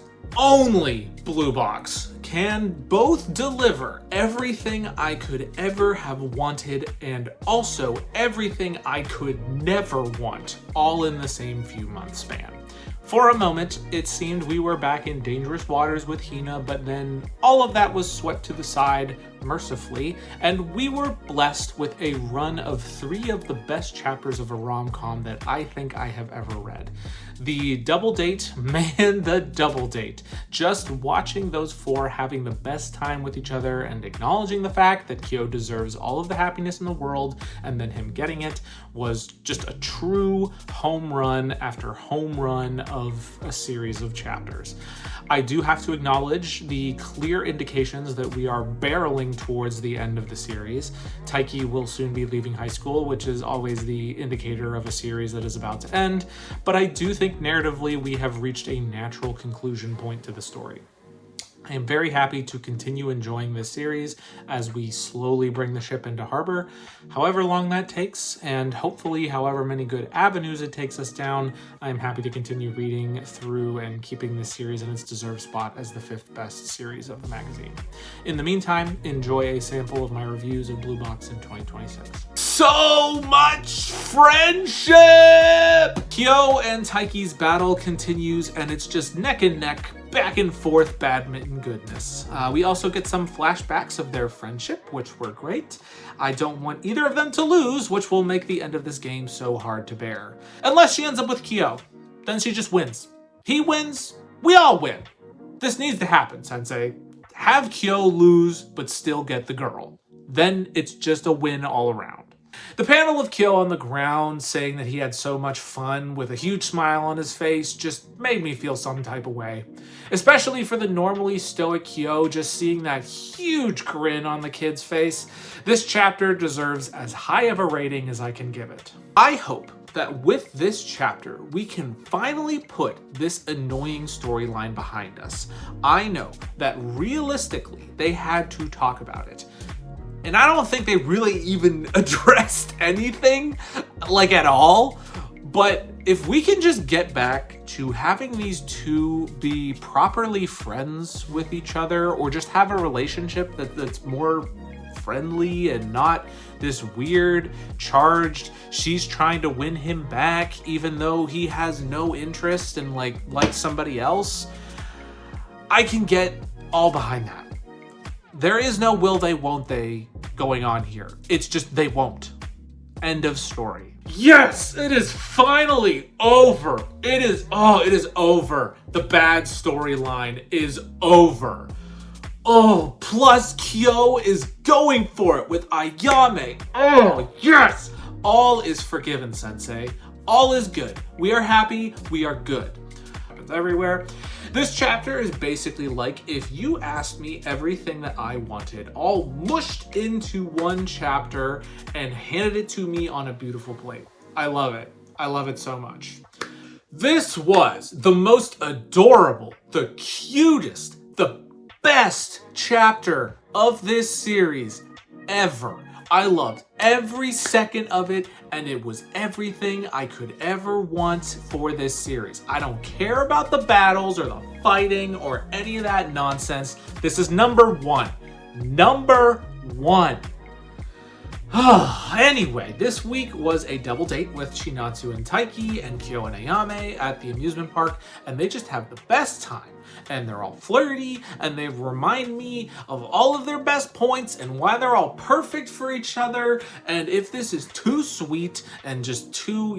can both deliver everything I could ever have wanted and also everything I could never want, all in the same few months span. For a moment, it seemed we were back in dangerous waters with Hina, but then all of that was swept to the side, mercifully, and we were blessed with a run of 3 of the best chapters of a rom-com that I think I have ever read. The double date, man, the double date. Just watching those 4 having the best time with each other and acknowledging the fact that Kyo deserves all of the happiness in the world and then him getting it was just a true home run after home run of a series of chapters. I do have to acknowledge the clear indications that we are barreling towards the end of the series. Taiki will soon be leaving high school, which is always the indicator of a series that is about to end, but I do think narratively we have reached a natural conclusion point to the story. I am very happy to continue enjoying this series as we slowly bring the ship into harbor, however long that takes, and hopefully however many good avenues it takes us down. I am happy to continue reading through and keeping this series in its deserved spot as the 5th best series of the magazine. In the meantime, enjoy a sample of my reviews of Blue Box in 2026. So much friendship! Kyo and Taiki's battle continues, and it's just neck and neck, back and forth badminton goodness. We also get some flashbacks of their friendship, which were great. I don't want either of them to lose, which will make the end of this game so hard to bear. Unless she ends up with Kyo, then she just wins. He wins, we all win. This needs to happen, Sensei. Have Kyo lose, but still get the girl. Then it's just a win all around. The panel of Kyo on the ground saying that he had so much fun with a huge smile on his face just made me feel some type of way. Especially for the normally stoic Kyo, just seeing that huge grin on the kid's face. This chapter deserves as high of a rating as I can give it. I hope that with this chapter, we can finally put this annoying storyline behind us. I know that realistically, they had to talk about it. And I don't think they really even addressed anything, like at all. But if we can just get back to having these two be properly friends with each other, or just have a relationship that's more friendly and not this weird, charged, she's trying to win him back even though he has no interest and like somebody else, I can get all behind that. There is no will they, won't they going on here. It's just they won't. End of story. Yes, it is finally over. It is over. The bad storyline is over. Oh, plus Kyo is going for it with Ayame. Oh, yes. All is forgiven, Sensei. All is good. We are happy. We are good. Happens everywhere. This chapter is basically like if you asked me everything that I wanted, all mushed into one chapter and handed it to me on a beautiful plate. I love it. I love it so much. This was the most adorable, the cutest, the best chapter of this series ever. I loved every second of it, and it was everything I could ever want for this series. I don't care about the battles or the fighting or any of that nonsense. This is number one. Number one. Anyway, this week was a double date with Chinatsu and Taiki and Kyo and Ayame at the amusement park, and they just have the best time. And they're all flirty, and they remind me of all of their best points and why they're all perfect for each other. And if this is too sweet and just too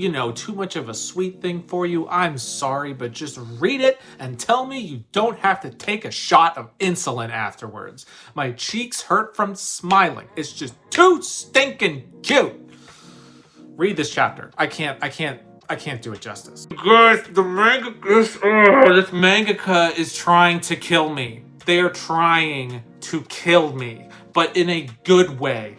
much of a sweet thing for you, I'm sorry, but just read it and tell me you don't have to take a shot of insulin afterwards. My cheeks hurt from smiling. It's just too stinking cute. Read this chapter. I can't do it justice. Guys, this mangaka is trying to kill me. They are trying to kill me, but in a good way.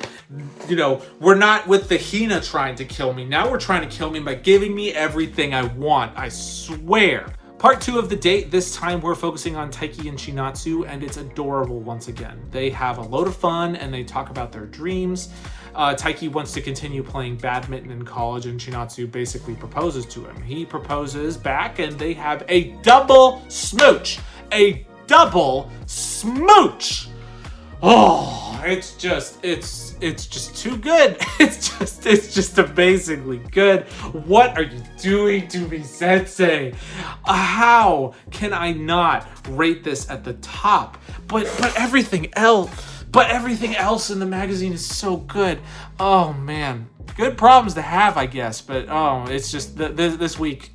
We're not with the Hina trying to kill me. Now we're trying to kill me by giving me everything I want. I swear. Part 2 of the date, this time we're focusing on Taiki and Chinatsu, and it's adorable once again. They have a load of fun, and they talk about their dreams. Taiki wants to continue playing badminton in college, and Chinatsu basically proposes to him. He proposes back, and they have a double smooch. A double smooch. Oh, it's just too good. It's just amazingly good. What are you doing to me, Sensei? How can I not rate this at the top? But everything else in the magazine is so good. Oh man, good problems to have, I guess. But it's just this week,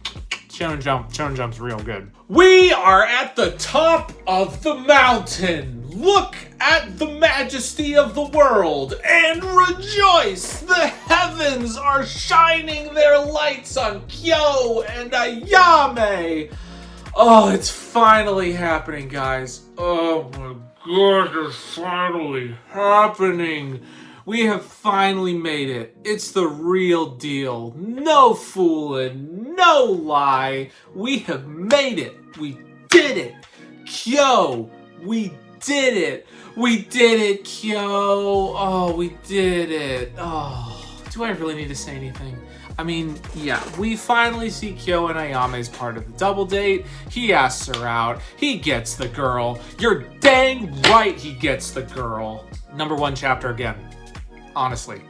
Shonen Jump's real good. We are at the top of the mountain. Look at the majesty of the world and rejoice. The heavens are shining their lights on Kyo and Ayame. Oh, it's finally happening, guys. Oh my God, it's finally happening. We have finally made it. It's the real deal. No fooling, no lie. We have made it. We did it. Kyo, we did it. We did it, Kyo. Oh, we did it. Oh, do I really need to say anything? I mean, yeah, we finally see Kyo and Ayame's part of the double date. He asks her out. He gets the girl. You're dang right he gets the girl. Number 1 chapter again. Honestly,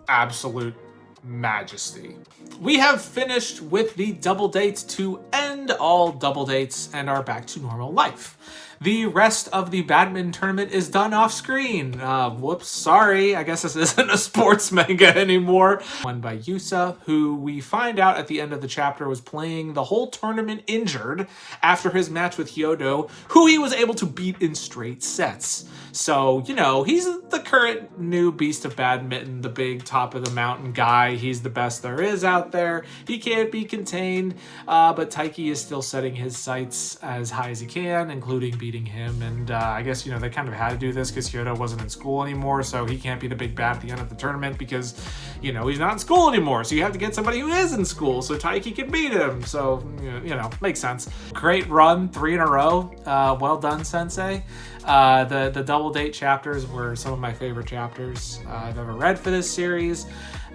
absolute majesty. We have finished with the double dates to end all double dates and are back to normal life. The rest of the badminton tournament is done off screen. Whoops, sorry. I guess this isn't a sports manga anymore. Won by Yusa, who we find out at the end of the chapter was playing the whole tournament injured after his match with Hyodo, who he was able to beat in straight sets. So, you know, he's the current new beast of badminton, the big top of the mountain guy. He's the best there is out there. He can't be contained, but Taiki is still setting his sights as high as he can, including beating him. And I guess, you know, they kind of had to do this because Hyodo wasn't in school anymore, so he can't be the big bad at the end of the tournament because, you know, he's not in school anymore. So you have to get somebody who is in school so Taiki can beat him. So, you know, makes sense. Great run, 3 in a row. Well done, Sensei. The double date chapters were some of my favorite chapters I've ever read for this series,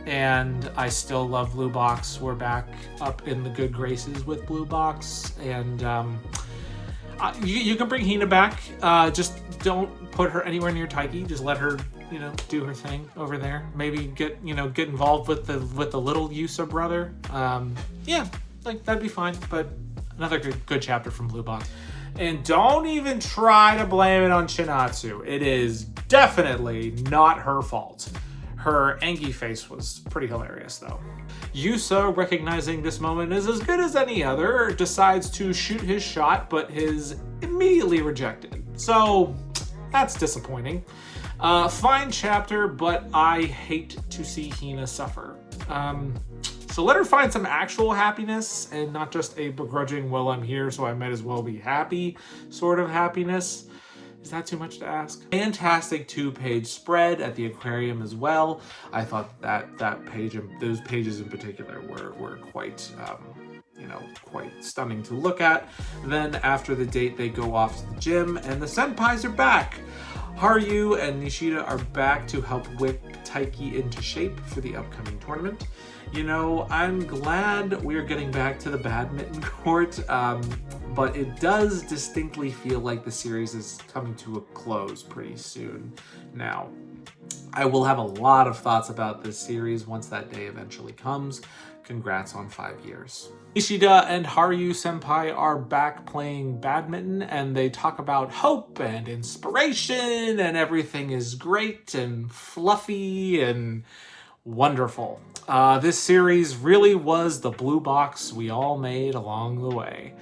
and I still love Blue Box. We're back up in the good graces with Blue Box, and you can bring Hina back. Just don't put her anywhere near Taiki. Just let her, you know, do her thing over there. Maybe get involved with the little Yusa brother. Yeah, like that'd be fine. But another good chapter from Blue Box. And don't even try to blame it on Chinatsu. It is definitely not her fault. Her Angie face was pretty hilarious though. Yusa, recognizing this moment is as good as any other, decides to shoot his shot, but is immediately rejected. So that's disappointing. Fine chapter, but I hate to see Hina suffer. So let her find some actual happiness and not just a begrudging, well, I'm here, so I might as well be happy sort of happiness. Is that too much to ask? Fantastic 2-page spread at the aquarium as well. I thought that page and those pages in particular were quite, quite stunning to look at. Then after the date, they go off to the gym and the senpais are back. Haru and Nishida are back to help whip Taiki into shape for the upcoming tournament. You know, I'm glad we're getting back to the badminton court, but it does distinctly feel like the series is coming to a close pretty soon. Now, I will have a lot of thoughts about this series once that day eventually comes. Congrats on 5 years. Nishida and Haru senpai are back playing badminton, and they talk about hope and inspiration, and everything is great and fluffy and wonderful. This series really was the blue box we all made along the way.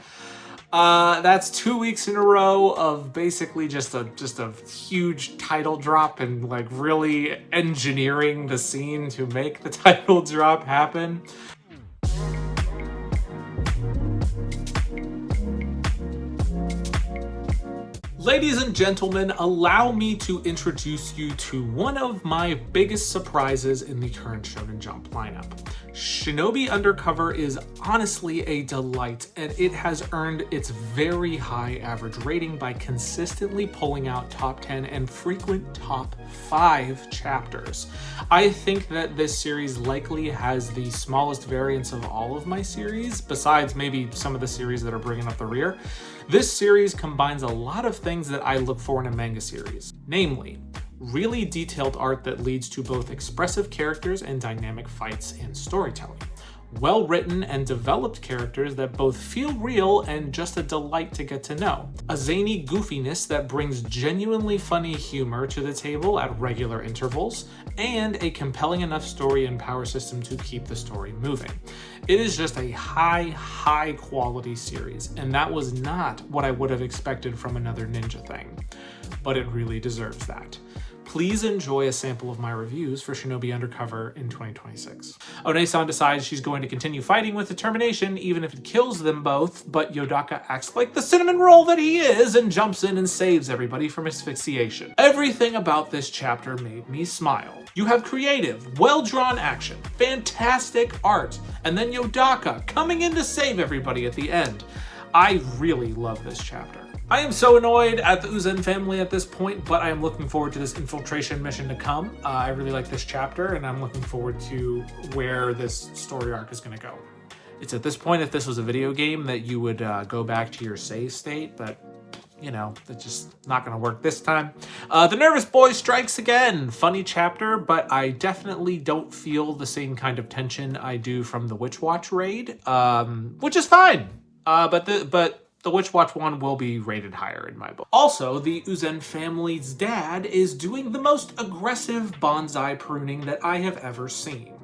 That's 2 weeks in a row of basically just a huge title drop and like really engineering the scene to make the title drop happen. Ladies and gentlemen, allow me to introduce you to one of my biggest surprises in the current Shonen Jump lineup. Shinobi Undercover is honestly a delight, and it has earned its very high average rating by consistently pulling out top 10 and frequent top 5 chapters. I think that this series likely has the smallest variance of all of my series, besides maybe some of the series that are bringing up the rear. This series combines a lot of things that I look for in a manga series, namely, really detailed art that leads to both expressive characters and dynamic fights and storytelling. Well-written and developed characters that both feel real and just a delight to get to know. A zany goofiness that brings genuinely funny humor to the table at regular intervals, and a compelling enough story and power system to keep the story moving. It is just a high quality series, and that was not what I would have expected from another ninja thing. But it really deserves that. Please enjoy a sample of my reviews for Shinobi Undercover in 2026. One-san decides she's going to continue fighting with determination even if it kills them both, but Yodaka acts like the cinnamon roll that he is and jumps in and saves everybody from asphyxiation. Everything about this chapter made me smile. You have creative, well-drawn action, fantastic art, and then Yodaka coming in to save everybody at the end. I really love this chapter. I am so annoyed at the Uzen family at this point, but I am looking forward to this infiltration mission to come. I really like this chapter, and I'm looking forward to where this story arc is going to go. It's at this point, if this was a video game, that you would go back to your save state, but you know, that's just not going to work this time. The Nervous Boy strikes again. Funny chapter, but I definitely don't feel the same kind of tension I do from the Witch Watch raid, which is fine. But the Witch Watch one will be rated higher in my book. Also, the Uzen family's dad is doing the most aggressive bonsai pruning that I have ever seen.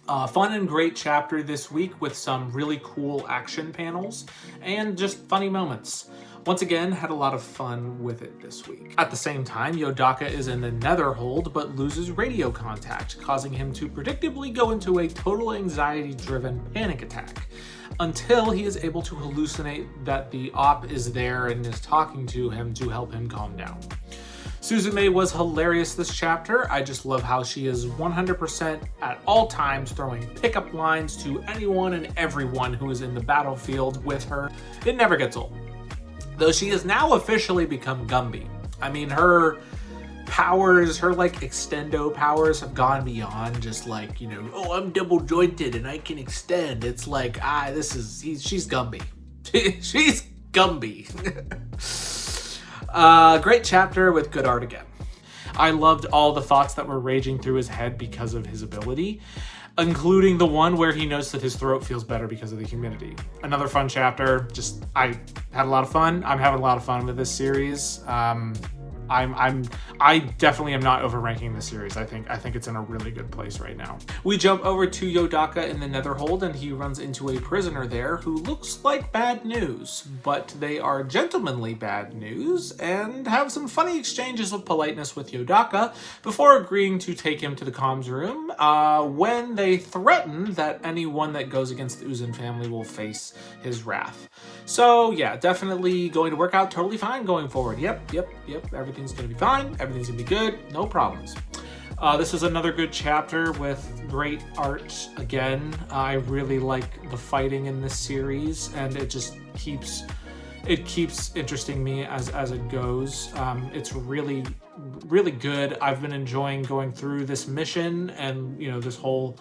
Fun and great chapter this week with some really cool action panels and just funny moments. Once again, had a lot of fun with it this week. At the same time, Yodaka is in the Netherhold but loses radio contact, causing him to predictably go into a total anxiety-driven panic attack, until he is able to hallucinate that the op is there and is talking to him to help him calm down. Suzume was hilarious this chapter. I just love how she is 100% at all times throwing pickup lines to anyone and everyone who is in the battlefield with her. It never gets old. Though she has now officially become Gumby. I mean, her powers, her like extendo powers have gone beyond just like, you know, oh, I'm double jointed and I can extend. It's like, she's Gumby. She's Gumby. Great chapter with good art again. I loved all the thoughts that were raging through his head because of his ability, including the one where he noticed that his throat feels better because of the humidity. Another fun chapter. Just, I had a lot of fun. I'm having a lot of fun with this series. I definitely am not overranking this series. I think it's in a really good place right now. We jump over to Yodaka in the Netherhold, and he runs into a prisoner there who looks like bad news, but they are gentlemanly bad news and have some funny exchanges of politeness with Yodaka before agreeing to take him to the comms room when they threaten that anyone that goes against the Uzen family will face his wrath. So yeah, definitely going to work out totally fine going forward. Yep. Everything's going to be fine. Everything's going to be good. No problems. This is another good chapter with great art again. I really like the fighting in this series, and it just keeps interesting me as it goes. It's really good. I've been enjoying going through this mission and, you know, this whole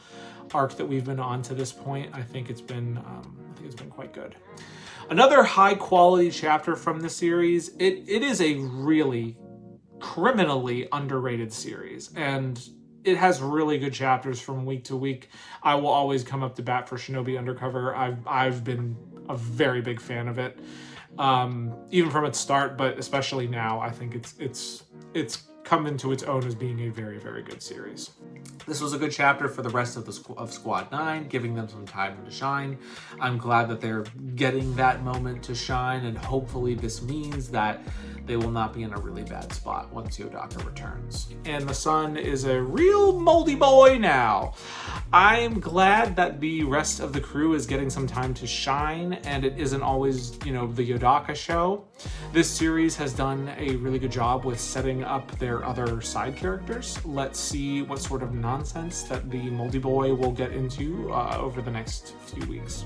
arc that we've been on to this point. I think it's been quite good. Another high quality chapter from the series. It is a really criminally underrated series, and it has really good chapters from week to week. I will always come up to bat for Shinobi Undercover. I've been a very big fan of it, even from its start, but especially now. I think it's come into its own as being a very, very good series. This was a good chapter for the rest of Squad 9, giving them some time to shine. I'm glad that they're getting that moment to shine, and hopefully this means that they will not be in a really bad spot once Yodaka returns. And the sun is a real moldy boy now. I'm glad that the rest of the crew is getting some time to shine, and it isn't always, you know, the Yodaka show. This series has done a really good job with setting up their other side characters. Let's see what sort of nonsense that the moldy boy will get into over the next few weeks.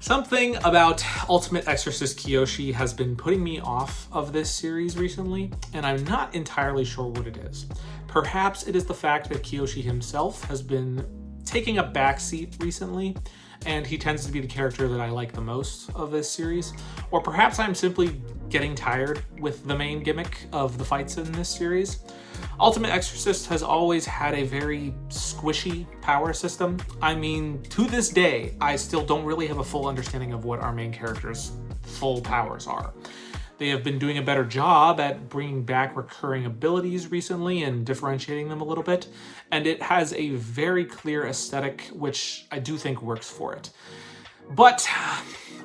Something about Ultimate Exorcist Kiyoshi has been putting me off of this series recently, and I'm not entirely sure what it is. Perhaps it is the fact that Kiyoshi himself has been taking a backseat recently, and he tends to be the character that I like the most of this series. Or perhaps I'm simply getting tired with the main gimmick of the fights in this series. Ultimate Exorcist has always had a very squishy power system. I mean, to this day, I still don't really have a full understanding of what our main character's full powers are. They have been doing a better job at bringing back recurring abilities recently and differentiating them a little bit, and it has a very clear aesthetic, which I do think works for it. But,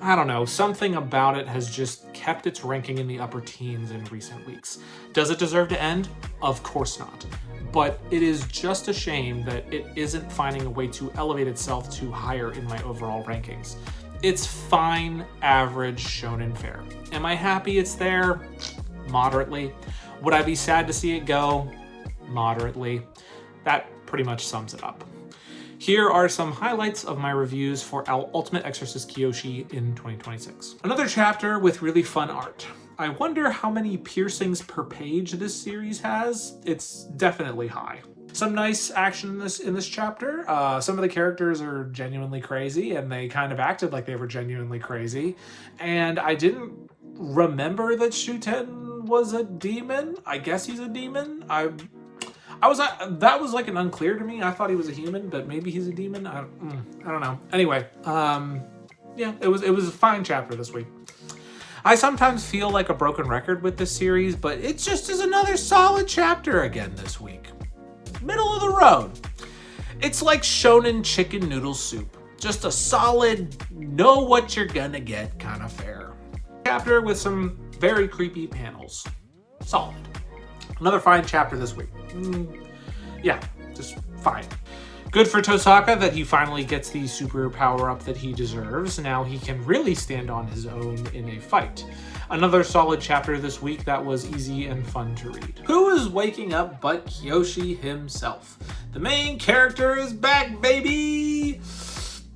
I don't know, something about it has just kept its ranking in the upper teens in recent weeks. Does it deserve to end? Of course not. But it is just a shame that it isn't finding a way to elevate itself to higher in my overall rankings. It's fine, average, shonen fare. Am I happy it's there? Moderately. Would I be sad to see it go? Moderately. That pretty much sums it up. Here are some highlights of my reviews for Ultimate Exorcist Kiyoshi in 2026. Another chapter with really fun art. I wonder how many piercings per page this series has. It's definitely high. Some nice action in this chapter. Some of the characters are genuinely crazy, and they kind of acted like they were genuinely crazy. And I didn't remember that Shuten was a demon. I guess he's a demon. That was like an unclear to me. I thought he was a human, but maybe he's a demon. I don't know. Anyway, yeah, it was a fine chapter this week. I sometimes feel like a broken record with this series, but it just is another solid chapter again this week. Middle of the road. It's like shonen chicken noodle soup. Just a solid, know what you're gonna get kind of fare. Chapter with some very creepy panels. Solid. Another fine chapter this week. Yeah, just fine. Good for Tosaka that he finally gets the super power up that he deserves. Now he can really stand on his own in a fight. Another solid chapter this week that was easy and fun to read. Who is waking up but Kiyoshi himself? The main character is back, baby!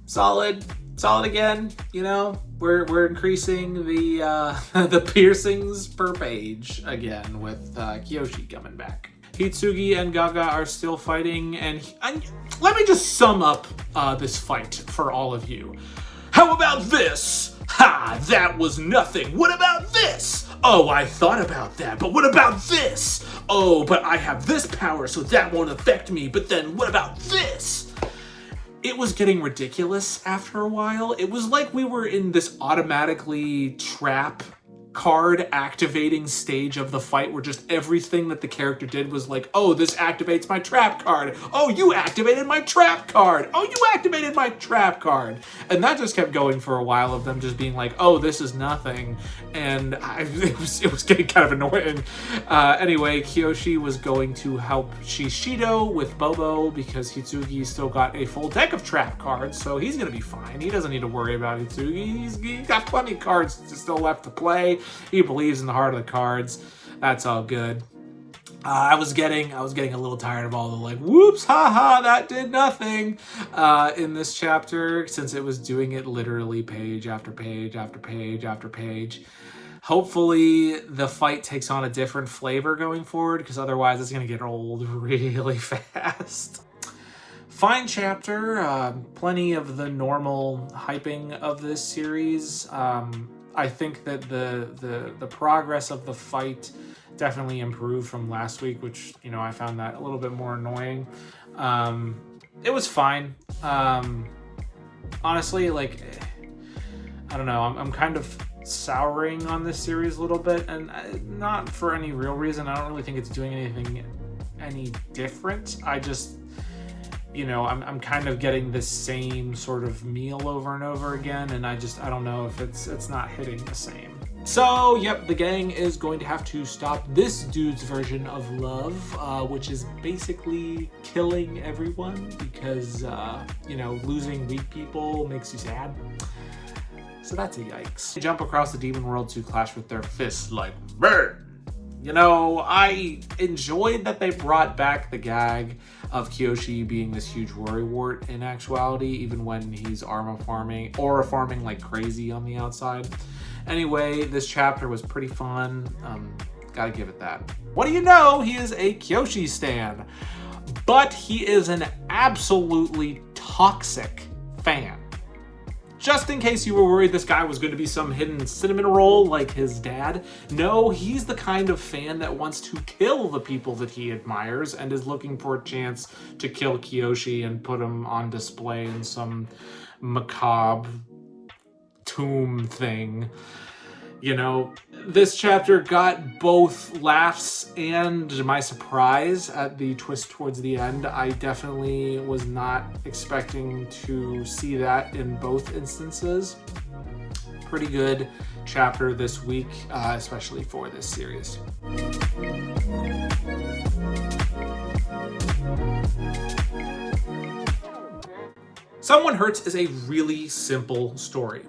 Solid again, you know? We're increasing the the piercings per page again with Kiyoshi coming back. Hitsugi and Gaga are still fighting, and let me just sum up this fight for all of you. How about this? Ha! That was nothing. What about this? Oh, I thought about that, but what about this? Oh, but I have this power, so that won't affect me, but then what about this? It was getting ridiculous after a while. It was like we were in this automatically trap card activating stage of the fight where just everything that the character did was like, oh, this activates my trap card. Oh, you activated my trap card. Oh, you activated my trap card. And that just kept going for a while of them just being like, oh, this is nothing. And it was getting kind of annoying. Anyway, Kiyoshi was going to help Shishido with Bobo because Hitsugi still got a full deck of trap cards, so he's going to be fine. He doesn't need to worry about Hitsugi. He's got plenty of cards still left to play. He believes in the heart of the cards. That's all good. I was getting a little tired of all the like, whoops, haha, that did nothing in this chapter, since it was doing it literally page after page after page after page. Hopefully the fight takes on a different flavor going forward, because otherwise it's going to get old really fast. Fine chapter. Plenty of the normal hyping of this series. I think that the progress of the fight definitely improved from last week, which, you know, I found that a little bit more annoying. It was fine. Honestly, like, I don't know, I'm kind of souring on this series a little bit, and not for any real reason. I don't really think it's doing anything any different. I just, you know, I'm kind of getting the same sort of meal over and over again, and I don't know if it's not hitting the same. So, yep, the gang is going to have to stop this dude's version of love, which is basically killing everyone because, you know, losing weak people makes you sad. So that's a yikes. They jump across the demon world to clash with their fists like, burn! You know, I enjoyed that they brought back the gag of Kiyoshi being this huge worrywart in actuality, even when he's aura farming like crazy on the outside. Anyway, this chapter was pretty fun. Gotta give it that. What do you know? He is a Kiyoshi stan. But he is an absolutely toxic fan. Just in case you were worried this guy was going to be some hidden cinnamon roll like his dad, no, he's the kind of fan that wants to kill the people that he admires and is looking for a chance to kill Kiyoshi and put him on display in some macabre tomb thing. You know, this chapter got both laughs and my surprise at the twist towards the end. I definitely was not expecting to see that in both instances. Pretty good chapter this week, especially for this series. Someone Hurts is a really simple story.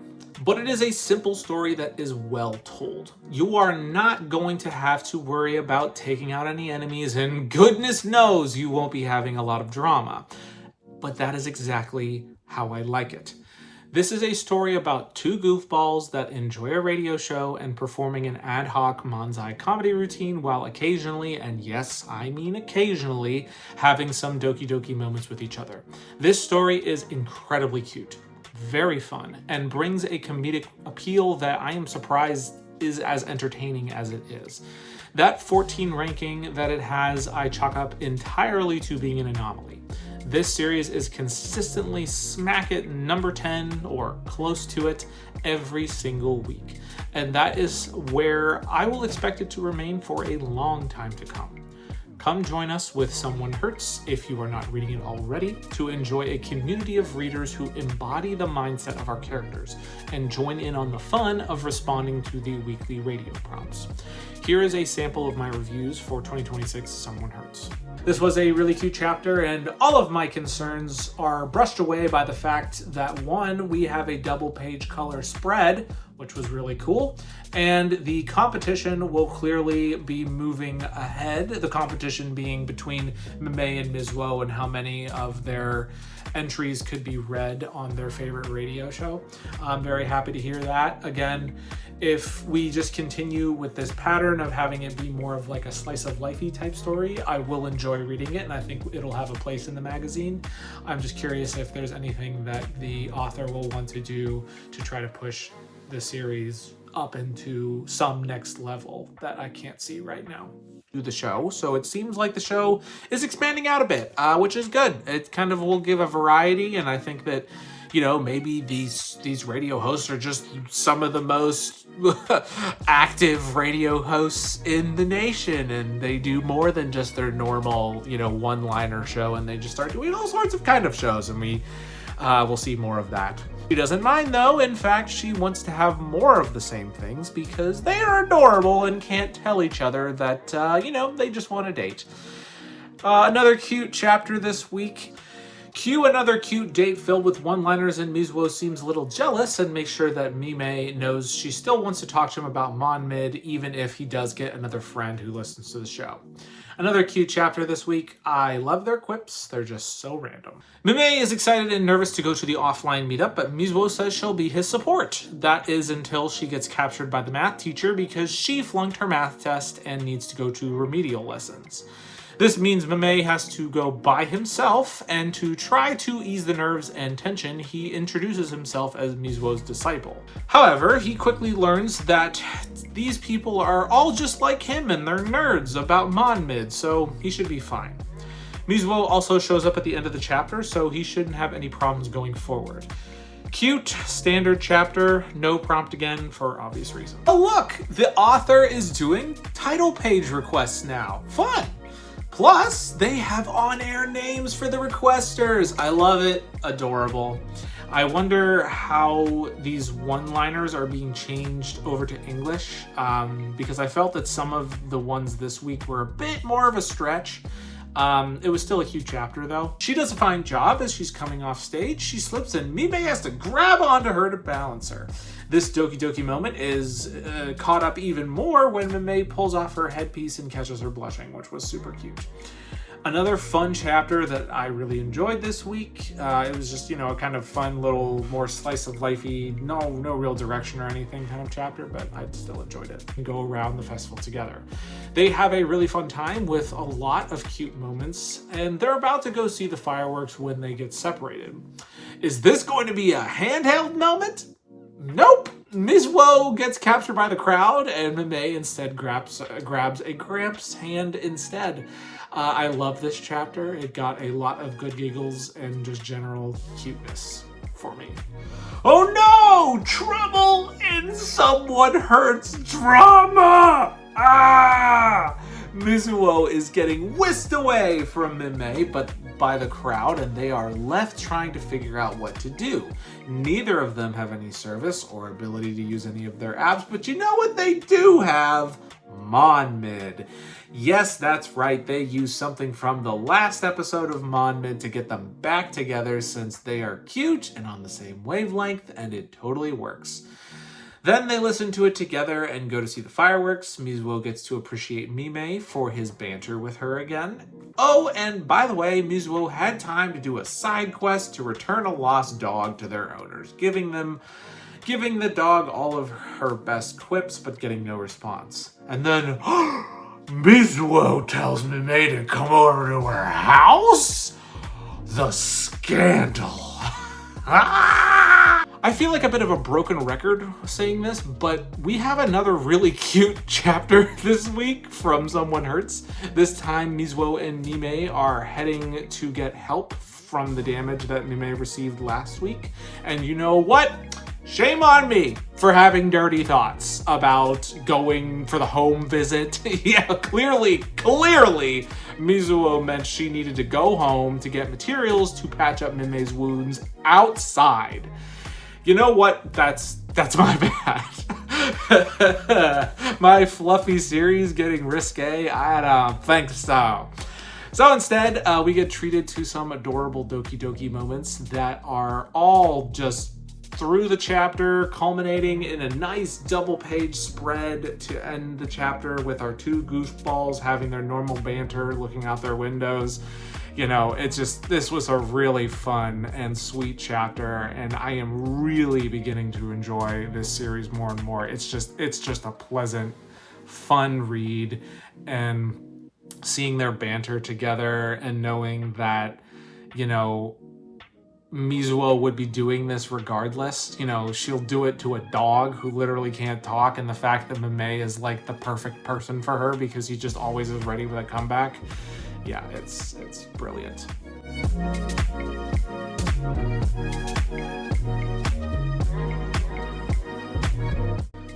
But it is a simple story that is well told. You are not going to have to worry about taking out any enemies, and goodness knows you won't be having a lot of drama. But that is exactly how I like it. This is a story about two goofballs that enjoy a radio show and performing an ad hoc manzai comedy routine while occasionally, and yes, I mean occasionally, having some doki doki moments with each other. This story is incredibly cute, very fun, and brings a comedic appeal that I am surprised is as entertaining as it is. That 14 ranking that it has, I chalk up entirely to being an anomaly. This series is consistently smack at number 10 or close to it every single week. And that is where I will expect it to remain for a long time to come. Come join us with Someone Hurts, if you are not reading it already, to enjoy a community of readers who embody the mindset of our characters and join in on the fun of responding to the weekly radio prompts. Here is a sample of my reviews for 2026 Someone Hurts. This was a really cute chapter, and all of my concerns are brushed away by the fact that, one, we have a double-page color spread, which was really cool, and the competition will clearly be moving ahead. The competition being between Mame and Mizuo and how many of their entries could be read on their favorite radio show. I'm very happy to hear that. Again, if we just continue with this pattern of having it be more of like a slice of lifey type story, I will enjoy reading it, and I think it'll have a place in the magazine. I'm just curious if there's anything that the author will want to do to try to push the series up into some next level that I can't see right now. The show, so it seems like the show is expanding out a bit, which is good. It kind of will give a variety, and I think that, you know, maybe these radio hosts are just some of the most active radio hosts in the nation, and they do more than just their normal, you know, one-liner show, and they just start doing all sorts of kind of shows, and we'll see more of that. She doesn't mind, though. In fact, she wants to have more of the same things because they are adorable and can't tell each other that, you know, they just want to date. Another cute chapter this week. Cue another cute date filled with one-liners, and Mizuo seems a little jealous and makes sure that Mime knows she still wants to talk to him about Mon-Mid, even if he does get another friend who listens to the show. Another cute chapter this week. I love their quips. They're just so random. Mime is excited and nervous to go to the offline meetup, but Mizuo says she'll be his support. That is until she gets captured by the math teacher because she flunked her math test and needs to go to remedial lessons. This means Mame has to go by himself, and to try to ease the nerves and tension, he introduces himself as Mizuo's disciple. However, he quickly learns that these people are all just like him and they're nerds about Mon-Mid, so he should be fine. Mizuo also shows up at the end of the chapter, so he shouldn't have any problems going forward. Cute, standard chapter, no prompt again for obvious reasons. Oh look, the author is doing title page requests now. Fun! Plus, they have on-air names for the requesters. I love it. Adorable. I wonder how these one-liners are being changed over to English, because I felt that some of the ones this week were a bit more of a stretch. It was still a cute chapter, though. She does a fine job as she's coming off stage. She slips and Mime has to grab onto her to balance her. This Doki Doki moment is caught up even more when Mime pulls off her headpiece and catches her blushing, which was super cute. Another fun chapter that I really enjoyed this week. It was just, a kind of fun little, more slice of lifey, no real direction or anything kind of chapter, but I still enjoyed it. And go around the festival together. They have a really fun time with a lot of cute moments, and they're about to go see the fireworks when they get separated. Is this going to be a handheld moment? Nope. Mizuo gets captured by the crowd, and Mimei instead grabs a Gramps hand instead. I love this chapter. It got a lot of good giggles and just general cuteness for me. Oh no! Trouble in Someone Hurts drama! Mizuo is getting whisked away from Mimei by the crowd, and they are left trying to figure out what to do. Neither of them have any service or ability to use any of their abs, but you know what they do have? Monmid. Yes, that's right, they used something from the last episode of Monmid to get them back together since they are cute and on the same wavelength, and it totally works. Then they listen to it together and go to see the fireworks. Mizuo gets to appreciate Mimei for his banter with her again. Oh, and by the way, Mizuo had time to do a side quest to return a lost dog to their owners, giving the dog all of her best quips, but getting no response. And then, Mizuo tells Mimei to come over to her house? The scandal. I feel like a bit of a broken record saying this, but we have another really cute chapter this week from Someone Hurts. This time, Mizuo and Mimei are heading to get help from the damage that Mimei received last week. And you know what? Shame on me for having dirty thoughts about going for the home visit. Yeah, clearly, Mizuo meant she needed to go home to get materials to patch up Mimei's wounds outside. You know what? That's my bad. My fluffy series getting risque? I don't think so. So instead, we get treated to some adorable Doki Doki moments that are all just through the chapter, culminating in a nice double-page spread to end the chapter with our two goofballs having their normal banter, looking out their windows. This was a really fun and sweet chapter, and I am really beginning to enjoy this series more and more. It's just a pleasant, fun read, and seeing their banter together and knowing that, Mizuo would be doing this regardless. She'll do it to a dog who literally can't talk, and the fact that Mimei is like the perfect person for her because he just always is ready with a comeback. Yeah, it's brilliant.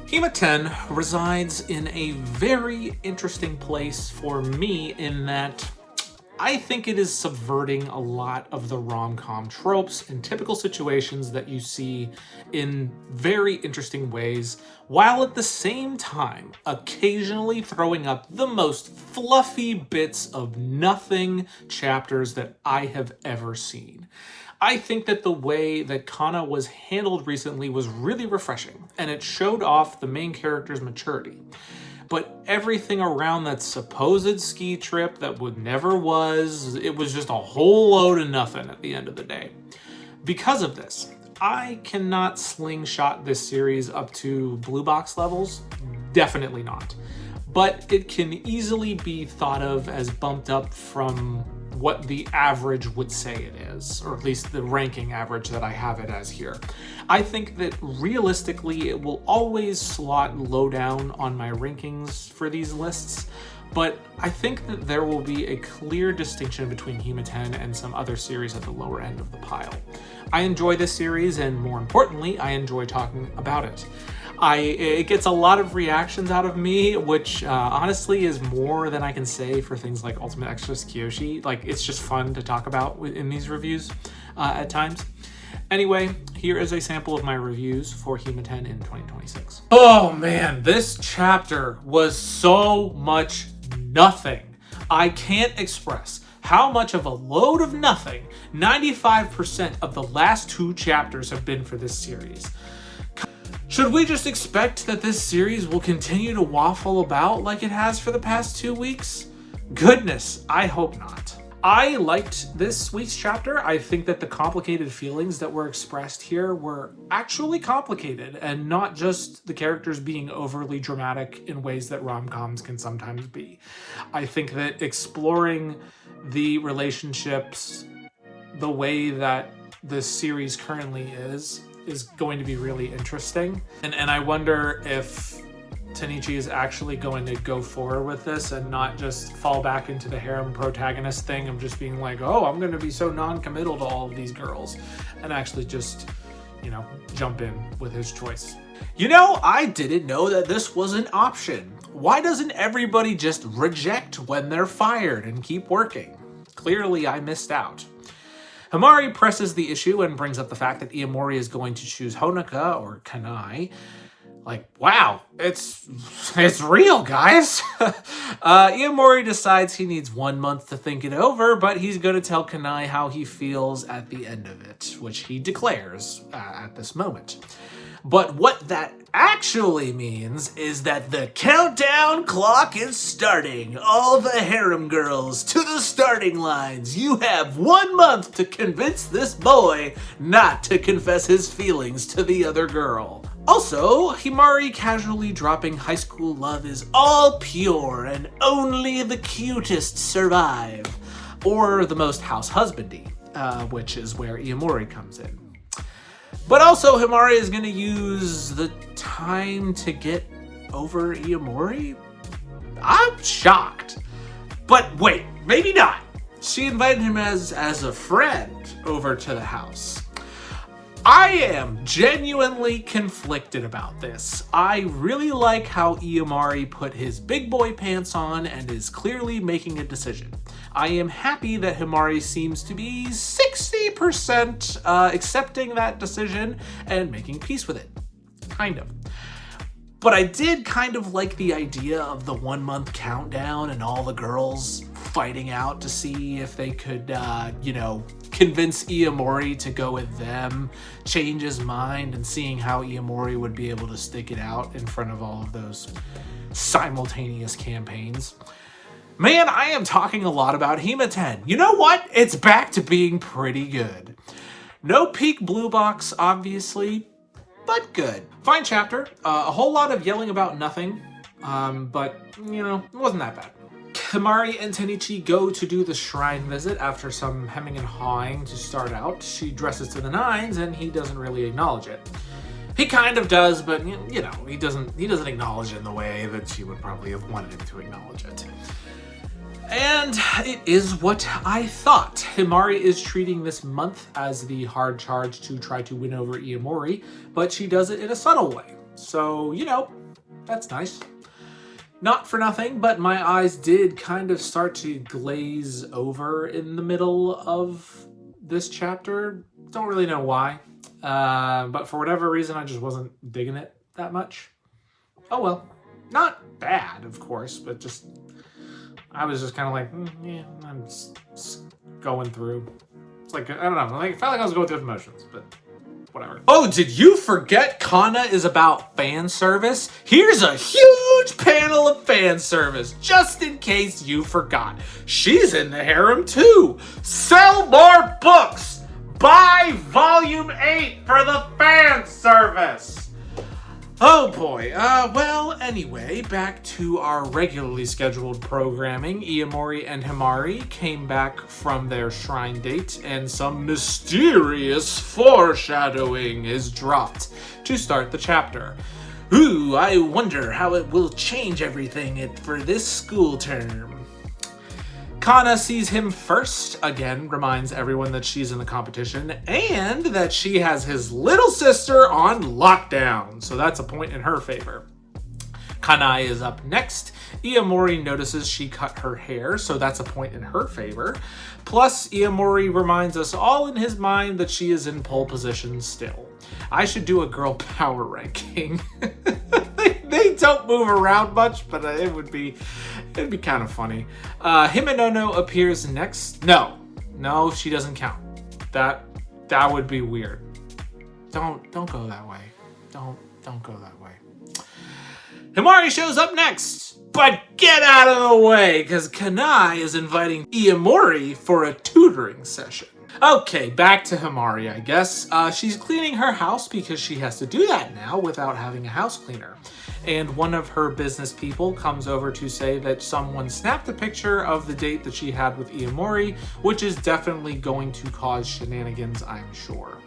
Hima-Ten resides in a very interesting place for me in that I think it is subverting a lot of the rom-com tropes and typical situations that you see in very interesting ways, while at the same time occasionally throwing up the most fluffy bits of nothing chapters that I have ever seen. I think that the way that Kana was handled recently was really refreshing, and it showed off the main character's maturity. But everything around that supposed ski trip that never was, it was just a whole load of nothing at the end of the day. Because of this, I cannot slingshot this series up to blue box levels. Definitely not. But it can easily be thought of as bumped up from what the average would say it is, or at least the ranking average that I have it as here. I think that realistically it will always slot low down on my rankings for these lists, but I think that there will be a clear distinction between Hima-Ten and some other series at the lower end of the pile. I enjoy this series, and more importantly, I enjoy talking about it. It gets a lot of reactions out of me, which honestly is more than I can say for things like Ultimate Exorcist Kiyoshi. It's just fun to talk about in these reviews at times. Anyway, here is a sample of my reviews for Hima-Ten in 2026. Oh man, this chapter was so much nothing. I can't express how much of a load of nothing 95% of the last two chapters have been for this series. Should we just expect that this series will continue to waffle about like it has for the past 2 weeks? Goodness, I hope not. I liked this week's chapter. I think that the complicated feelings that were expressed here were actually complicated and not just the characters being overly dramatic in ways that rom-coms can sometimes be. I think that exploring the relationships the way that this series currently is going to be really interesting. And I wonder if Tenichi is actually going to go forward with this and not just fall back into the harem protagonist thing of just being like, oh, I'm going to be so non-committal to all of these girls, and actually just, you know, jump in with his choice. You know, I didn't know that this was an option. Why doesn't everybody just reject when they're fired and keep working? Clearly, I missed out. Himari presses the issue and brings up the fact that Iomori is going to choose Honoka or Kanai. Like, wow, it's real, guys. Iomori decides he needs 1 month to think it over, but he's going to tell Kanai how he feels at the end of it, which he declares at this moment. But what that actually means is that the countdown clock is starting. All the harem girls to the starting lines. You have 1 month to convince this boy not to confess his feelings to the other girl. Also, Himari casually dropping high school love is all pure and only the cutest survive. Or the most house husbandy, which is where Iomori comes in. But also, Himari is going to use the time to get over Iomori? I'm shocked. But wait, maybe not. She invited him as a friend over to the house. I am genuinely conflicted about this. I really like how Iomari put his big boy pants on and is clearly making a decision. I am happy that Himari seems to be 60% accepting that decision and making peace with it. Kind of. But I did kind of like the idea of the 1 month countdown and all the girls fighting out to see if they could, convince Iomori to go with them, change his mind, and seeing how Iomori would be able to stick it out in front of all of those simultaneous campaigns. Man, I am talking a lot about Hima-Ten. You know what? It's back to being pretty good. No peak blue box, obviously, but good. Fine chapter. A whole lot of yelling about nothing, but, it wasn't that bad. Himari and Tenichi go to do the shrine visit after some hemming and hawing to start out. She dresses to the nines, and he doesn't really acknowledge it. He kind of does, but, he doesn't acknowledge it in the way that she would probably have wanted him to acknowledge it. And it is what I thought. Himari is treating this month as the hard charge to try to win over Iomori, but she does it in a subtle way. So, that's nice. Not for nothing, but my eyes did kind of start to glaze over in the middle of this chapter. Don't really know why, but for whatever reason, I just wasn't digging it that much. Oh well. Not bad, of course, but just... I was just kind of like, I'm just going through. It's like, I don't know. I felt like I was going through the motions, but whatever. Oh, did you forget Kana is about fan service? Here's a huge panel of fan service, just in case you forgot. She's in the harem too. Sell more books. Buy volume 8 for the fan service. Oh boy, well, anyway, back to our regularly scheduled programming. Iomori and Himari came back from their shrine date, and some mysterious foreshadowing is dropped to start the chapter. Ooh, I wonder how it will change everything for this school term. Kana sees him first, again reminds everyone that she's in the competition, and that she has his little sister on lockdown, so that's a point in her favor. Kanai is up next. Iomori notices she cut her hair, so that's a point in her favor. Plus, Iomori reminds us all in his mind that she is in pole position still. I should do a girl power ranking. They don't move around much, but it'd be kind of funny. Himenono appears next. No, she doesn't count. That would be weird. Don't go that way. Don't go that way. Himari shows up next. But get out of the way, because Kanai is inviting Iamori for a tutoring session. Okay, back to Himari, I guess. She's cleaning her house because she has to do that now without having a house cleaner. And one of her business people comes over to say that someone snapped a picture of the date that she had with Iamori, which is definitely going to cause shenanigans, I'm sure.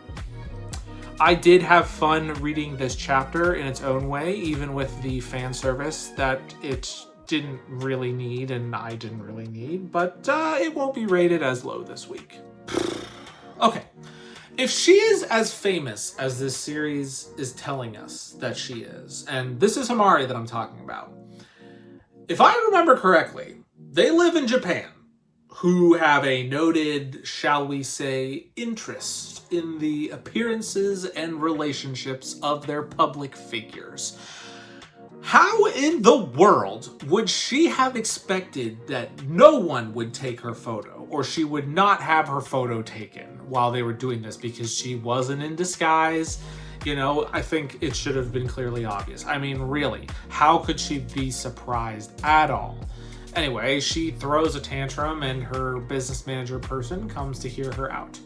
I did have fun reading this chapter in its own way, even with the fan service that it didn't really need and I didn't really need, but it won't be rated as low this week. Okay, if she is as famous as this series is telling us that she is, and this is Himari that I'm talking about, if I remember correctly, they live in Japan, who have a noted, shall we say, interest in the appearances and relationships of their public figures. How in the world would she have expected that no one would take her photo, or she would not have her photo taken while they were doing this because she wasn't in disguise? You know, I think it should have been clearly obvious. I mean, really, how could she be surprised at all? Anyway, she throws a tantrum and her business manager person comes to hear her out.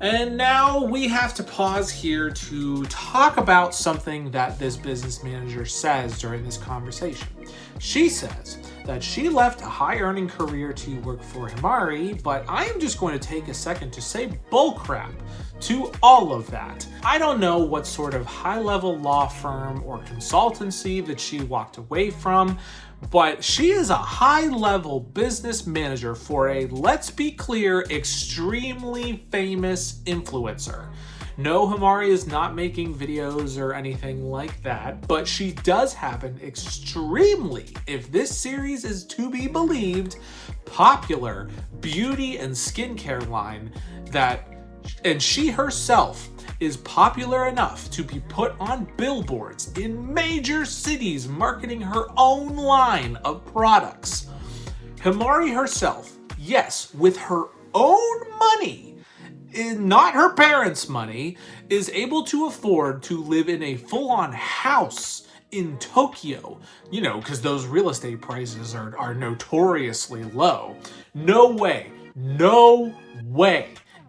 And now we have to pause here to talk about something that this business manager says during this conversation. She says that she left a high-earning career to work for Himari, but I am just going to take a second to say bullcrap to all of that. I don't know what sort of high-level law firm or consultancy that she walked away from, but she is a high-level business manager for a, let's be clear, extremely famous influencer. No, Himari is not making videos or anything like that, but she does have an extremely, if this series is to be believed, popular beauty and skincare line and she herself is popular enough to be put on billboards in major cities marketing her own line of products. Himari herself, yes, with her own money, not her parents' money, is able to afford to live in a full-on house in Tokyo, you know, because those real estate prices are notoriously low. No way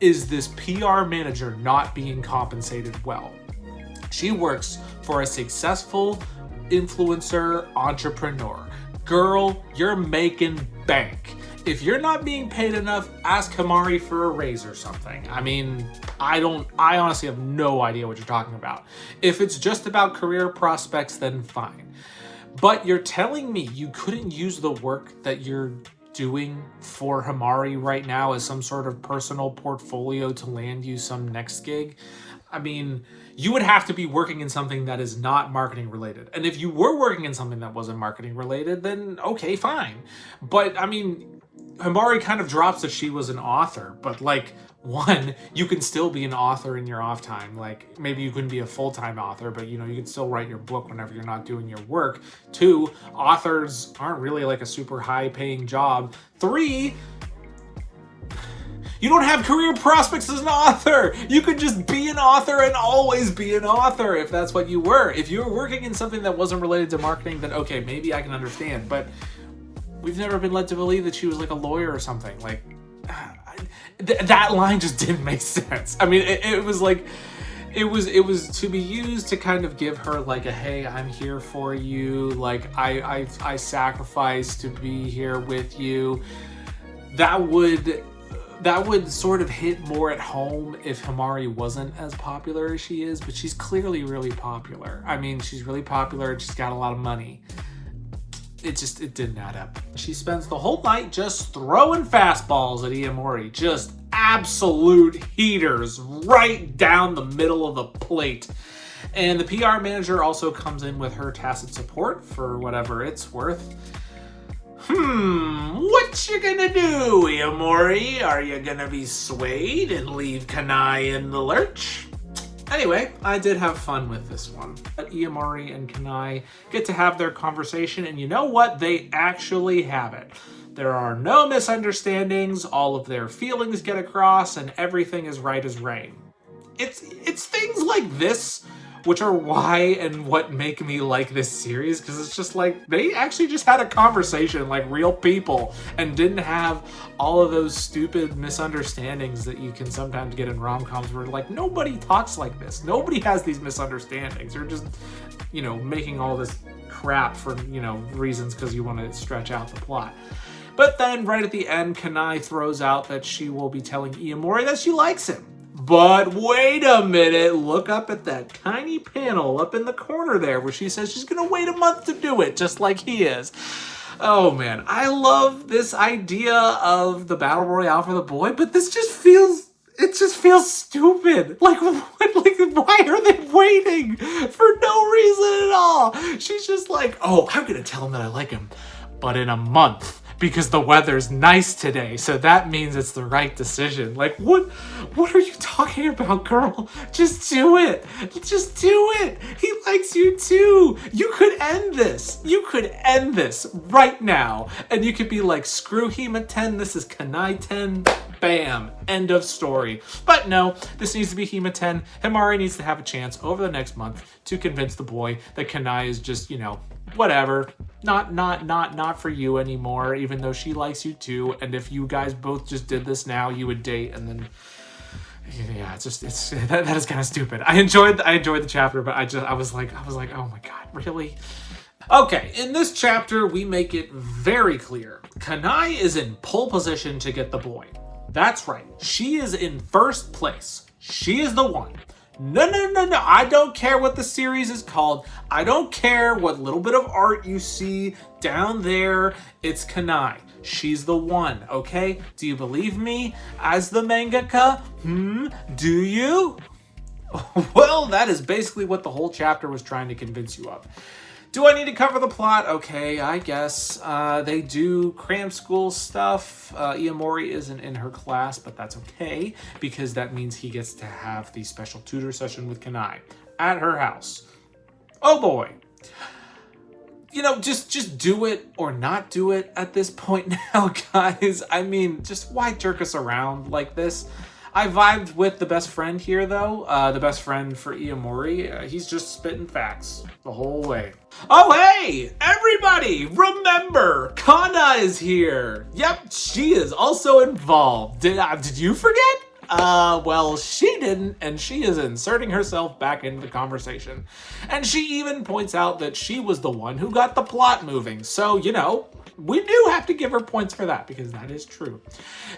is this PR manager not being compensated well. She works for a successful influencer entrepreneur. Girl, you're making bank. If you're not being paid enough, ask Himari for a raise or something. I mean, I honestly have no idea what you're talking about. If it's just about career prospects, then fine. But you're telling me you couldn't use the work that you're doing for Himari right now as some sort of personal portfolio to land you some next gig? I mean, you would have to be working in something that is not marketing related. And if you were working in something that wasn't marketing related, then okay, fine. But I mean, Himari kind of drops that she was an author, but like, one, you can still be an author in your off time. Like, maybe you couldn't be a full-time author, but you know, you can still write your book whenever you're not doing your work. Two, authors aren't really like a super high-paying job. Three, you don't have career prospects as an author. You could just be an author and always be an author if that's what you were. If you were working in something that wasn't related to marketing, then okay, maybe I can understand. But we've never been led to believe that she was like a lawyer or something. Like, that line just didn't make sense. I mean, it was like, it was to be used to kind of give her like a, hey, I'm here for you. Like, I sacrificed to be here with you. That would sort of hit more at home if Himari wasn't as popular as she is, but she's clearly really popular. I mean, she's really popular and she's got a lot of money. It didn't add up. She spends the whole night just throwing fastballs at Iamori, just absolute heaters right down the middle of the plate. And the PR manager also comes in with her tacit support for whatever it's worth. What you gonna do, Iamori? Are you gonna be swayed and leave Kanai in the lurch? Anyway, I did have fun with this one. Iamori and Kanai get to have their conversation, and you know what? They actually have it. There are no misunderstandings, all of their feelings get across, and everything is right as rain. It's things like this which are why and what make me like this series, because it's just like they actually just had a conversation like real people and didn't have all of those stupid misunderstandings that you can sometimes get in rom-coms where like nobody talks like this. Nobody has these misunderstandings. You're just, you know, making all this crap for, you know, reasons because you want to stretch out the plot. But then right at the end, Kanai throws out that she will be telling Iomori that she likes him. But wait a minute, look up at that tiny panel up in the corner there where she says she's gonna wait a month to do it, just like he is. Oh man, I love this idea of the battle royale for the boy, but this just feels, it just feels stupid. Like, what, like, why are they waiting for no reason at all? She's just like, oh, I'm gonna tell him that I like him, but in a month. Because the weather's nice today, so that means it's the right decision. Like, what are you talking about, girl? Just do it. Just do it. He likes you too. You could end this. You could end this right now. And you could be like, screw Hima-Ten, this is Kanai-Ten. Bam. End of story. But no, this needs to be Hima-Ten. Himari needs to have a chance over the next month to convince the boy that Kanai is just, you know, whatever. Not for you anymore, even though she likes you too. And if you guys both just did this now, you would date, and then yeah, it's that is kind of stupid. I enjoyed the chapter, but I was like, oh my god, really? Okay, in this chapter, we make it very clear. Kanai is in pole position to get the boy. That's right. She is in first place. She is the one. No. I don't care what the series is called. I don't care what little bit of art you see down there. It's Kanai. She's the one, okay? Do you believe me as the mangaka? Do you? Well, that is basically what the whole chapter was trying to convince you of. Do I need to cover the plot? Okay, I guess. They do cram school stuff. Iomori isn't in her class, but that's okay, because that means he gets to have the special tutor session with Kanai at her house. Oh boy. You know, just do it or not do it at this point now, guys. I mean, just why jerk us around like this? I vibed with the best friend here, though. The best friend for Iomori. He's just spitting facts the whole way. Oh, hey! Everybody! Remember! Kana is here! Yep, she is also involved. Did you forget? Well, she didn't, and she is inserting herself back into the conversation. And she even points out that she was the one who got the plot moving. So, you know, we do have to give her points for that, because that is true.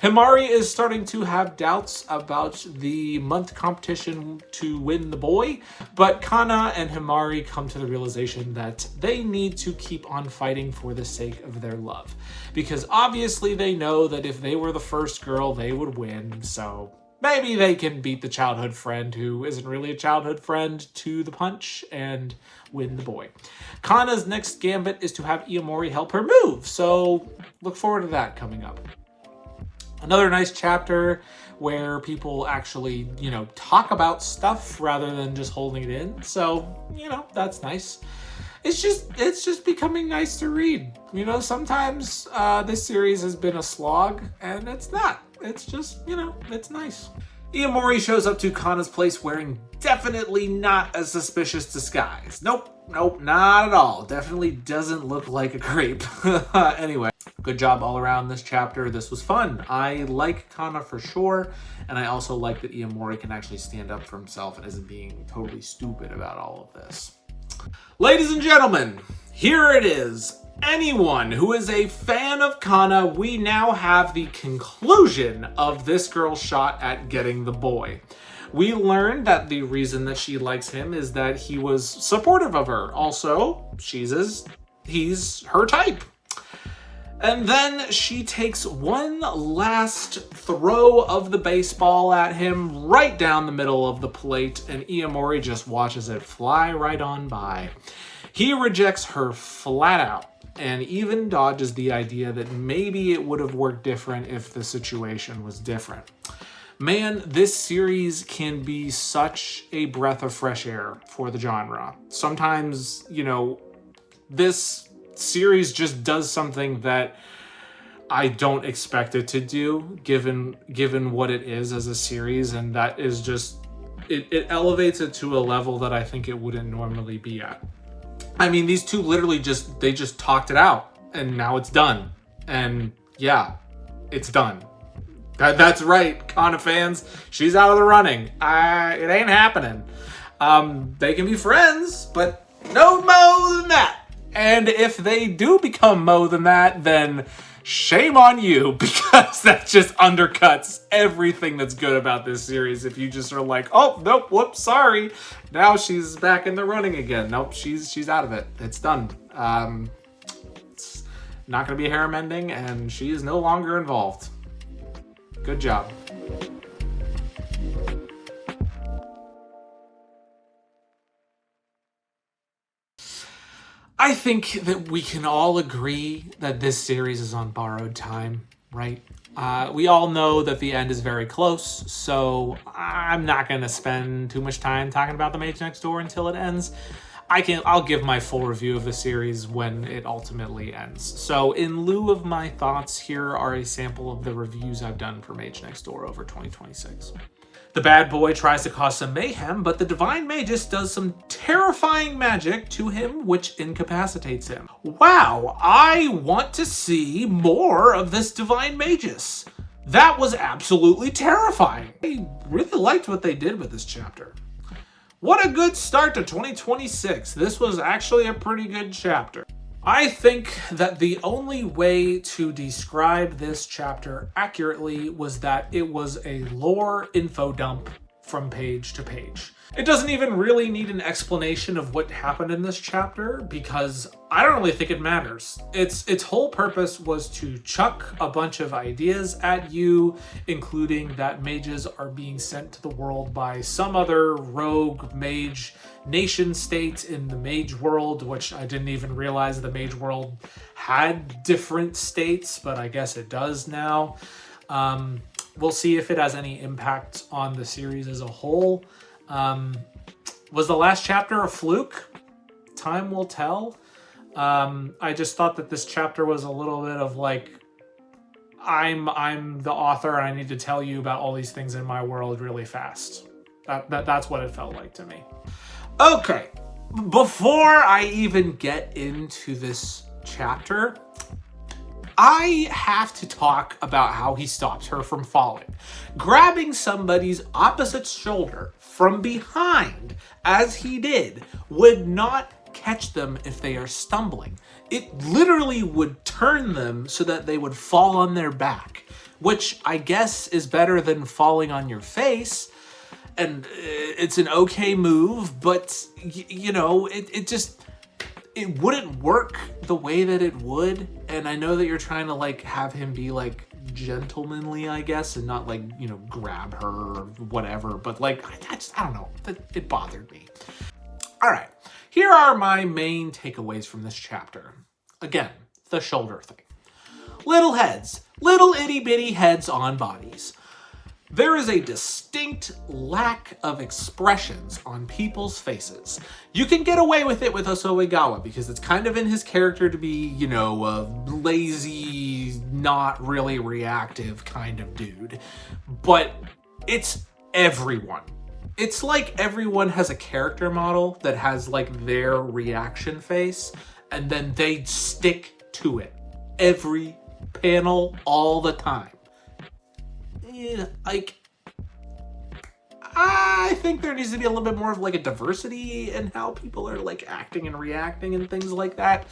Himari is starting to have doubts about the month competition to win the boy, but Kana and Himari come to the realization that they need to keep on fighting for the sake of their love. Because obviously they know that if they were the first girl, they would win, so maybe they can beat the childhood friend who isn't really a childhood friend to the punch and win the boy. Kana's next gambit is to have Iomori help her move, so look forward to that coming up. Another nice chapter where people actually, you know, talk about stuff rather than just holding it in, so, you know, that's nice. It's just becoming nice to read. You know, sometimes this series has been a slog, and it's not. It's just, you know, it's nice. Iomori shows up to Kana's place wearing definitely not a suspicious disguise. Nope, not at all. Definitely doesn't look like a creep. Anyway, good job all around this chapter. This was fun. I like Kana for sure, and I also like that Iomori can actually stand up for himself and isn't being totally stupid about all of this. Ladies and gentlemen, here it is. Anyone who is a fan of Kana, we now have the conclusion of this girl's shot at getting the boy. We learned that the reason that she likes him is that he was supportive of her. Also, he's her type. And then she takes one last throw of the baseball at him right down the middle of the plate, and Iomori just watches it fly right on by. He rejects her flat out, and even dodges the idea that maybe it would have worked different if the situation was different. Man, this series can be such a breath of fresh air for the genre. Sometimes, you know, this series just does something that I don't expect it to do, given what it is as a series, and that is just, it elevates it to a level that I think it wouldn't normally be at. I mean, these two literally they just talked it out, and now it's done. And yeah, it's done. That's right, Kana fans. She's out of the running. It ain't happening. They can be friends, but no more than that. And if they do become more than that, then shame on you, because that just undercuts everything that's good about this series. If you just are like, oh, nope, whoops, sorry. Now she's back in the running again. Nope, she's out of it. It's done. It's not going to be a harem ending, and she is no longer involved. Good job. I think that we can all agree that this series is on borrowed time, right? We all know that the end is very close, so I'm not going to spend too much time talking about The Mage Next Door until it ends. I'll give my full review of the series when it ultimately ends. So in lieu of my thoughts, here are a sample of the reviews I've done for Mage Next Door over 2026. The bad boy tries to cause some mayhem, but the divine magus does some terrifying magic to him, which incapacitates him. Wow, I want to see more of this divine magus. That was absolutely terrifying. I really liked what they did with this chapter. What a good start to 2026. This was actually a pretty good chapter. I think that the only way to describe this chapter accurately was that it was a lore info dump from page to page. It doesn't even really need an explanation of what happened in this chapter, because I don't really think it matters. Its whole purpose was to chuck a bunch of ideas at you, including that mages are being sent to the world by some other rogue mage nation state in the mage world, which I didn't even realize the mage world had different states, but I guess it does now. We'll see if it has any impact on the series as a whole. Was the last chapter a fluke? Time will tell. I just thought that this chapter was a little bit of like, I'm the author and I need to tell you about all these things in my world really fast. That's what it felt like to me. Okay, before I even get into this chapter, I have to talk about how he stops her from falling. Grabbing somebody's opposite shoulder from behind, as he did, would not catch them if they are stumbling. It literally would turn them so that they would fall on their back, which I guess is better than falling on your face. And it's an okay move, but you know, it wouldn't work the way that it would. And I know that you're trying to like have him be like gentlemanly, I guess, and not like, you know, grab her or whatever. But like, I don't know, it bothered me. All right, here are my main takeaways from this chapter. Again, the shoulder thing. Little heads, little itty bitty heads on bodies. There is a distinct lack of expressions on people's faces. You can get away with it with Osoegawa because it's kind of in his character to be, you know, a lazy, not really reactive kind of dude. But it's everyone. It's like everyone has a character model that has like their reaction face, and then they stick to it every panel all the time. Like, I think there needs to be a little bit more of like a diversity in how people are like acting and reacting and things like that.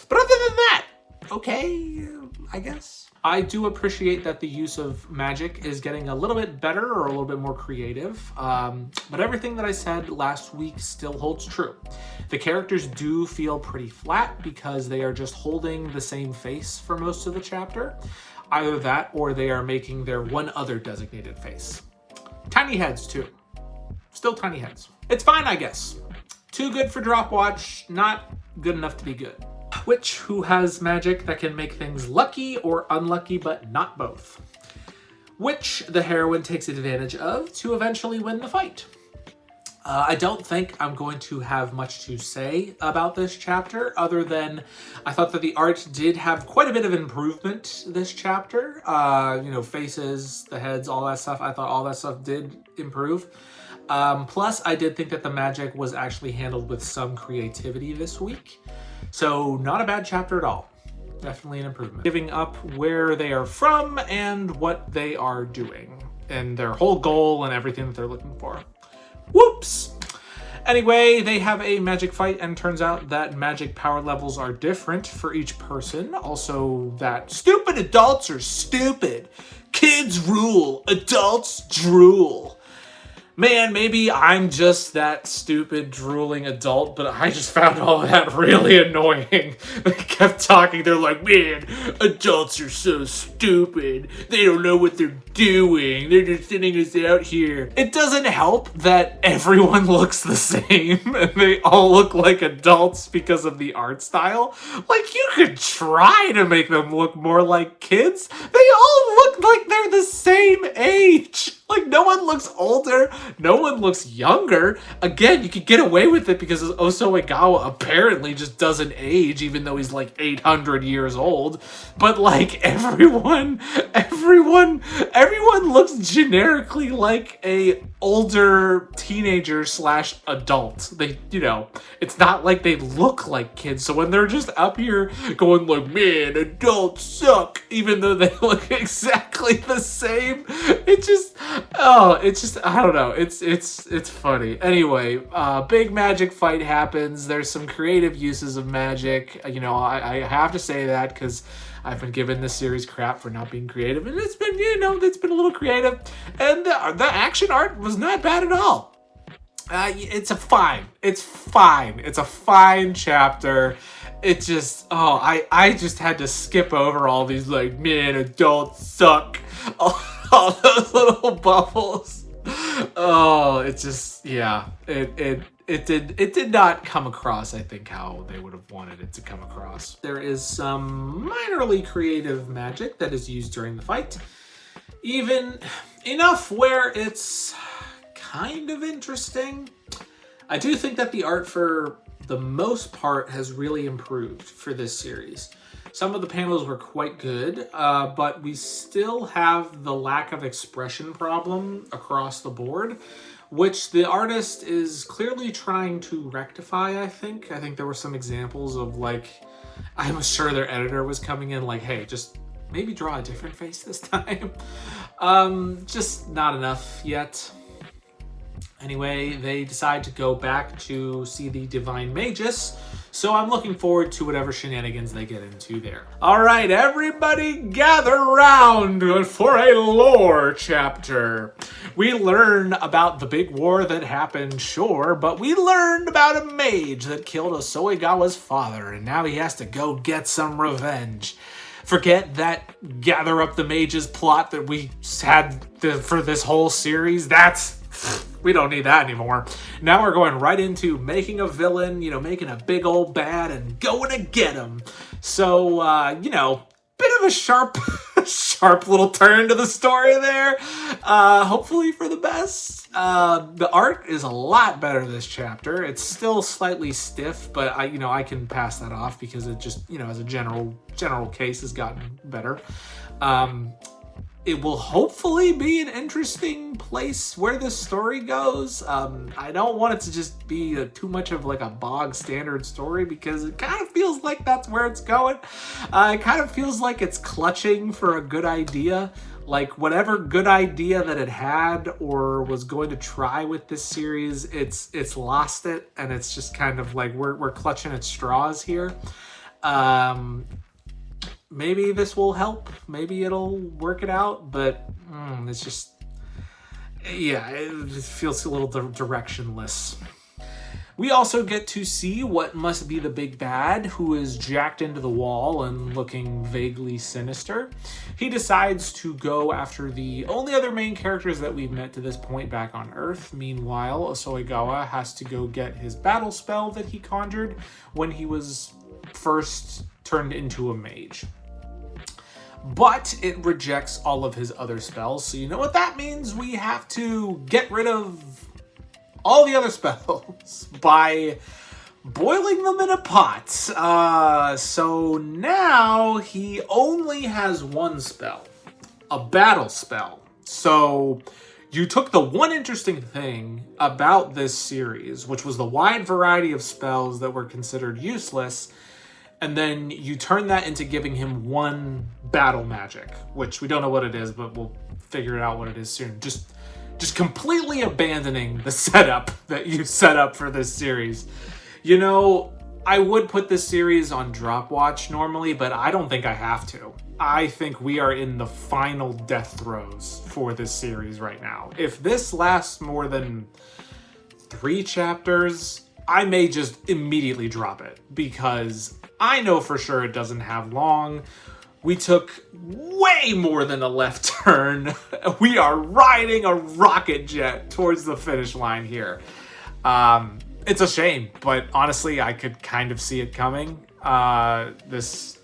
But other than that, okay, I guess. I do appreciate that the use of magic is getting a little bit better or a little bit more creative. But everything that I said last week still holds true. The characters do feel pretty flat because they are just holding the same face for most of the chapter. Either that or they are making their one other designated face. Tiny heads too. Still tiny heads. It's fine, I guess. Too good for Drop Watch, not good enough to be good. Witch who has magic that can make things lucky or unlucky, but not both. Which the heroine takes advantage of to eventually win the fight. I don't think I'm going to have much to say about this chapter other than I thought that the art did have quite a bit of improvement this chapter. You know, faces, the heads, all that stuff. I thought all that stuff did improve. Plus, I did think that the magic was actually handled with some creativity this week. So not a bad chapter at all. Definitely an improvement. Giving up where they are from and what they are doing and their whole goal and everything that they're looking for. Whoops! Anyway, they have a magic fight, and turns out that magic power levels are different for each person. Also, that stupid adults are stupid. Kids rule, adults drool. Man, maybe I'm just that stupid, drooling adult, but I just found all of that really annoying. They kept talking, they're like, man, adults are so stupid. They don't know what they're doing. They're just sending us out here. It doesn't help that everyone looks the same, and they all look like adults because of the art style. Like, you could try to make them look more like kids. They all look like they're the same age. Like, no one looks older, no one looks younger. Again, you could get away with it because Osoegawa apparently just doesn't age, even though he's like 800 years old. But like, everyone looks generically like a older teenager slash adult. They, you know, it's not like they look like kids. So when they're just up here going like, man, adults suck, even though they look exactly the same, I don't know. It's funny. Anyway, big magic fight happens. There's some creative uses of magic. You know, I have to say that because I've been giving this series crap for not being creative, and it's been, you know, it's been a little creative, and the action art was not bad at all. It's a fine chapter. It just, I just had to skip over all these like, man, adults suck, all those little bubbles. Oh, it just, yeah, it did not come across, I think, how they would have wanted it to come across. There is some minorly creative magic that is used during the fight, even enough where it's kind of interesting. I do think that the art for the most part has really improved for this series. Some of the panels were quite good, but we still have the lack of expression problem across the board, which the artist is clearly trying to rectify, I think. I think there were some examples of, like, I'm sure their editor was coming in like, hey, just maybe draw a different face this time. Just not enough yet. Anyway, they decide to go back to see the Divine Magus, so I'm looking forward to whatever shenanigans they get into there. All right, everybody gather round for a lore chapter. We learn about the big war that happened, sure, but we learned about a mage that killed Osoegawa's father, and now he has to go get some revenge. Forget that gather up the mages plot that we had for this whole series. We don't need that anymore. Now we're going right into making a villain, you know, making a big old bad and going to get him. So, you know, bit of a sharp little turn to the story there. Hopefully for the best. The art is a lot better this chapter. It's still slightly stiff, but I can pass that off because it just, you know, as a general case has gotten better. It will hopefully be an interesting place where the story goes. I don't want it to just be too much of like a bog standard story because it kind of feels like that's where it's going. It kind of feels like it's clutching for a good idea. Like whatever good idea that it had or was going to try with this series, it's lost it, and it's just kind of like we're clutching at straws here. Maybe this will help. Maybe it'll work it out, but it's just, yeah, it just feels a little directionless. We also get to see what must be the big bad, who is jacked into the wall and looking vaguely sinister. He decides to go after the only other main characters that we've met to this point back on Earth. Meanwhile, Osoegawa has to go get his battle spell that he conjured when he was first turned into a mage. But it rejects all of his other spells, so you know what that means? We have to get rid of all the other spells by boiling them in a pot. So now he only has one spell, a battle spell. So You took the one interesting thing about this series, which was the wide variety of spells that were considered useless, and then you turned that into giving him one battle magic, which we don't know what it is, but we'll figure out what it is soon. Just completely abandoning the setup that you set up for this series. You know, I would put this series on drop watch normally, but I don't think I have to. I think we are in the final death throes for this series right now. If this lasts more than 3 chapters, I may just immediately drop it because I know for sure it doesn't have long. We took way more than a left turn. We are riding a rocket jet towards the finish line here. It's a shame, but honestly, I could kind of see it coming. This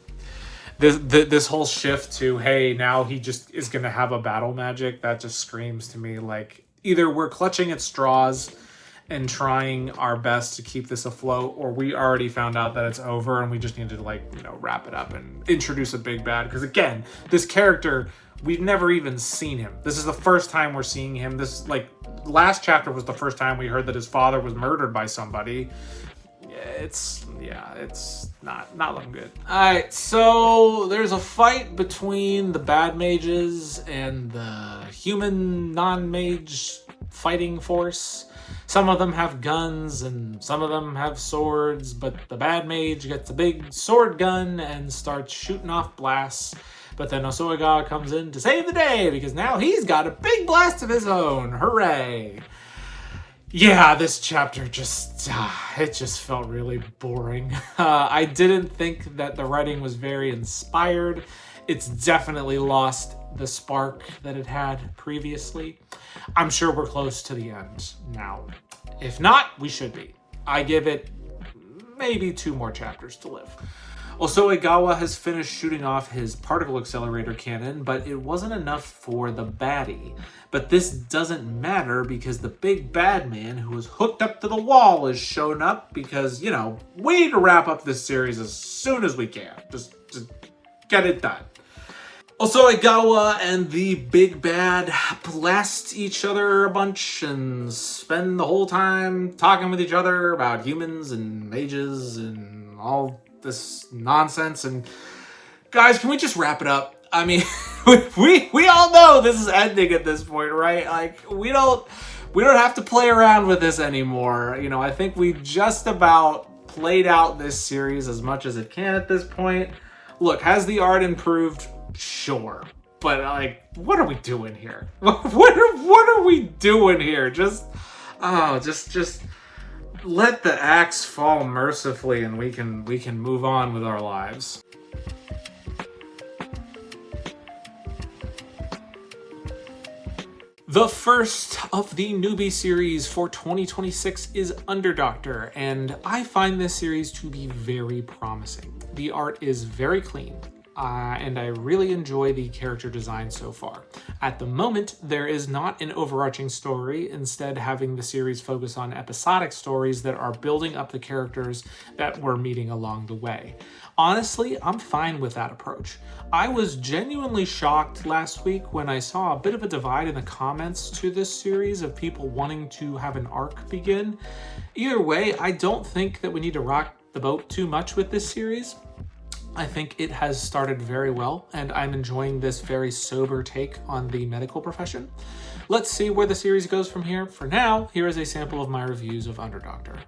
whole shift to, hey, now he just is going to have a battle magic, that just screams to me like either we're clutching at straws and trying our best to keep this afloat, or we already found out that it's over and we just need to, like, you know, wrap it up and introduce a big bad. Because again, this character, we've never even seen him. This is the first time we're seeing him. This, like, last chapter was the first time we heard that his father was murdered by somebody. It's not looking good. Alright, so there's a fight between the bad mages and the human non-mage fighting force. Some of them have guns and some of them have swords, but the bad mage gets a big sword gun and starts shooting off blasts. But then Osoigawa comes in to save the day because now he's got a big blast of his own. Hooray! Yeah, this chapter just felt really boring. I didn't think that the writing was very inspired. It's definitely lost the spark that it had previously. I'm sure we're close to the end now. If not, we should be. I give it maybe 2 more chapters to live. Osoigawa has finished shooting off his particle accelerator cannon, but it wasn't enough for the baddie. But this doesn't matter because the big bad man who was hooked up to the wall has shown up because, you know, we need to wrap up this series as soon as we can. Just get it done. Osoigawa and the big bad blast each other a bunch and spend the whole time talking with each other about humans and mages and all this nonsense. And guys, can we just wrap it up? I mean, we all know this is ending at this point, right? Like, we don't have to play around with this anymore. You know, I think we just about played out this series as much as it can at this point. Look, has the art improved? Sure. But, like, what are we doing here? What are we doing here? Just let the axe fall mercifully and we can move on with our lives. The first of the newbie series for 2026 is Underdoctor, and I find this series to be very promising. The art is very clean, and I really enjoy the character design so far. At the moment, there is not an overarching story, instead having the series focus on episodic stories that are building up the characters that we're meeting along the way. Honestly, I'm fine with that approach. I was genuinely shocked last week when I saw a bit of a divide in the comments to this series of people wanting to have an arc begin. Either way, I don't think that we need to rock the boat too much with this series. I think it has started very well, and I'm enjoying this very sober take on the medical profession. Let's see where the series goes from here. For now, here is a sample of my reviews of Underdoctor.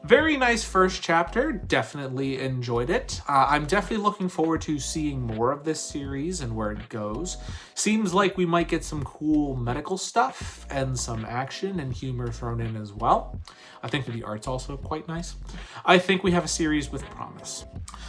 Very nice first chapter, definitely enjoyed it. I'm definitely looking forward to seeing more of this series and where it goes. Seems like we might get some cool medical stuff and some action and humor thrown in as well. I think that the art's also quite nice. I think we have a series with promise.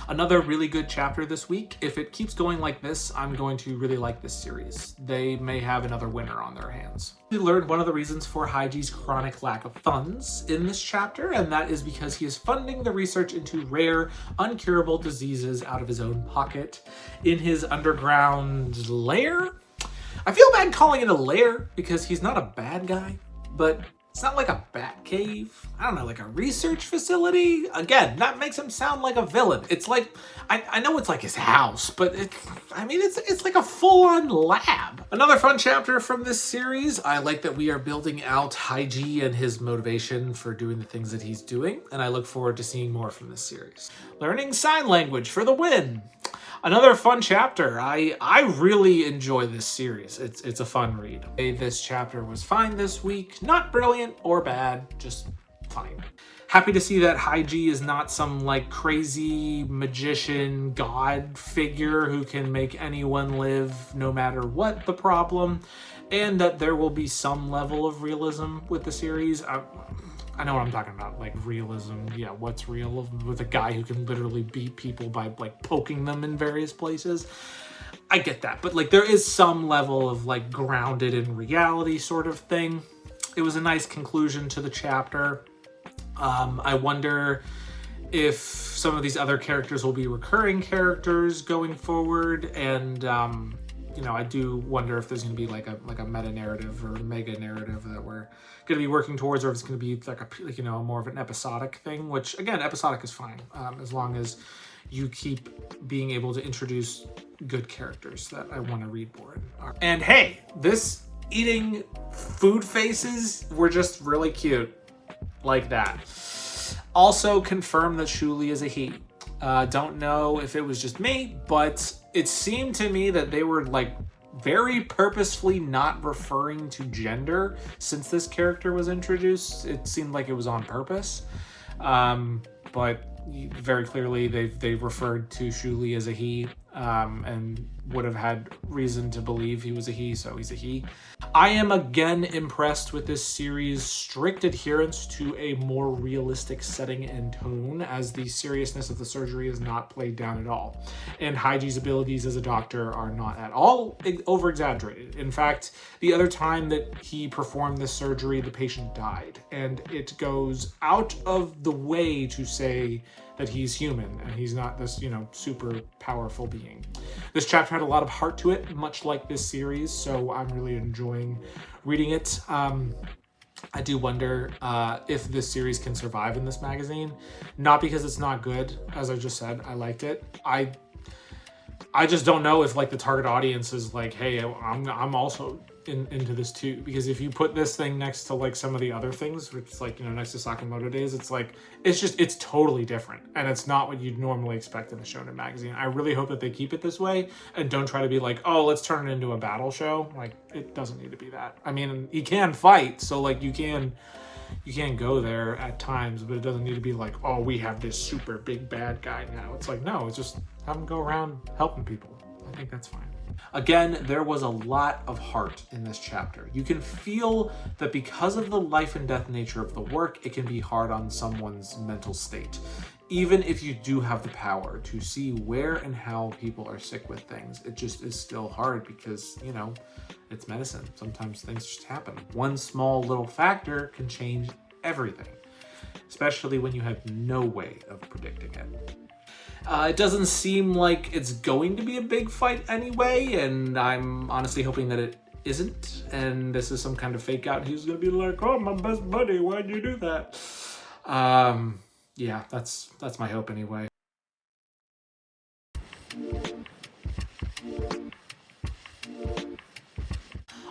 Another really good chapter this week. If it keeps going like this, I'm going to really like this series. They may have another winner on their hands. We learned one of the reasons for Haiji's chronic lack of funds in this chapter, and that is because he is funding the research into rare, uncurable diseases out of his own pocket in his underground lair. I feel bad calling it a lair because he's not a bad guy, but It's not like a bat cave. I don't know, like a research facility. Again, that makes him sound like a villain. It's like, I know it's like his house, but it's like a full-on lab. Another fun chapter from this series. I like that we are building out Haiji and his motivation for doing the things that he's doing, and I look forward to seeing more from this series. Learning sign language for the win. Another fun chapter. I really enjoy this series. It's a fun read. This chapter was fine this week. Not brilliant or bad, just fine. Happy to see that Haiji is not some like crazy magician god figure who can make anyone live no matter what the problem, and that there will be some level of realism with the series. I know what I'm talking about, like realism. Yeah, what's real with a guy who can literally beat people by like poking them in various places. I get that, but like there is some level of like grounded in reality sort of thing. It was a nice conclusion to the chapter. I wonder if some of these other characters will be recurring characters going forward, and you know, I do wonder if there's going to be like a meta narrative or mega narrative that we're going to be working towards, or if it's going to be like you know, more of an episodic thing. Which again, episodic is fine as long as you keep being able to introduce good characters that I want to read more in. And hey, this eating food faces were just really cute, like that. Also confirmed that Shuli is a he. Don't know if it was just me, but it seemed to me that they were like very purposefully not referring to gender since this character was introduced. It seemed like it was on purpose, but very clearly they referred to Shuli as a he, and would have had reason to believe he was a he, so he's a he. I am again impressed with this series' strict adherence to a more realistic setting and tone, as the seriousness of the surgery is not played down at all. And Haiji's abilities as a doctor are not at all over-exaggerated. In fact, the other time that he performed this surgery, the patient died. And it goes out of the way to say that he's human and he's not this, you know, super powerful being. This chapter had a lot of heart to it, much like this series, so I'm really enjoying reading it. I do wonder if this series can survive in this magazine. Not because it's not good, as I just said, I liked it. I just don't know if like the target audience is like, hey, I'm also into this too, because if you put this thing next to like some of the other things, which is like, you know, next to Sakamoto Days, it's like it's totally different, and it's not what you'd normally expect in a shonen magazine. I really hope that they keep it this way and don't try to be like, oh, let's turn it into a battle show. Like, it doesn't need to be that. I mean, he can fight, so like you can go there at times, but it doesn't need to be like, oh, we have this super big bad guy now. It's like, no, it's just have him go around helping people. I think that's fine. Again, there was a lot of heart in this chapter. You can feel that because of the life and death nature of the work, it can be hard on someone's mental state. Even if you do have the power to see where and how people are sick with things, it just is still hard because, you know, it's medicine. Sometimes things just happen. One small little factor can change everything, especially when you have no way of predicting it. It doesn't seem like it's going to be a big fight anyway, and I'm honestly hoping that it isn't, and this is some kind of fake out. He's gonna be like, oh, my best buddy, why'd you do that? Yeah, that's my hope anyway.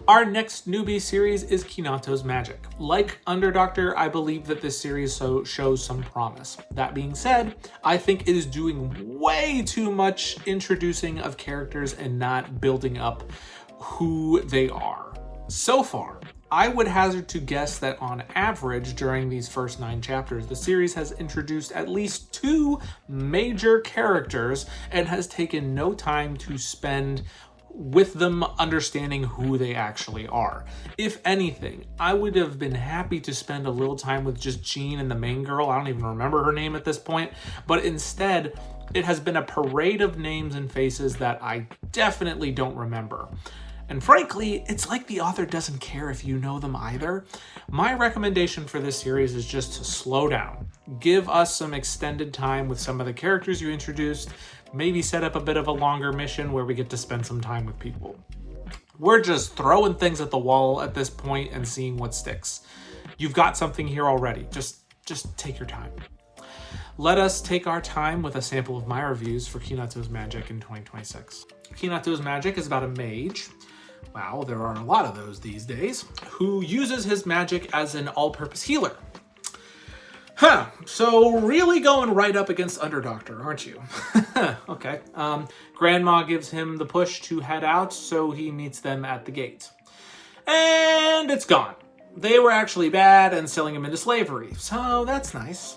Our next newbie series is Kinato's Magic. Like Underdoctor, I believe that this series shows some promise. That being said, I think it is doing way too much introducing of characters and not building up who they are. So far, I would hazard to guess that on average during these first 9 chapters, the series has introduced at least 2 major characters and has taken no time to spend with them understanding who they actually are. If anything, I would have been happy to spend a little time with just Jean and the main girl. I don't even remember her name at this point, but instead, it has been a parade of names and faces that I definitely don't remember. And frankly, it's like the author doesn't care if you know them either. My recommendation for this series is just to slow down. Give us some extended time with some of the characters you introduced. Maybe set up a bit of a longer mission where we get to spend some time with people. We're just throwing things at the wall at this point and seeing what sticks. You've got something here already. Just take your time. Let us take our time with a sample of my reviews for Kinato's Magic in 2026. Kinato's Magic is about a mage. Wow, there are a lot of those these days, who uses his magic as an all-purpose healer. So really going right up against Underdoctor, aren't you? Okay. Grandma gives him the push to head out, so he meets them at the gate. And it's gone. They were actually bad and selling him into slavery, so that's nice.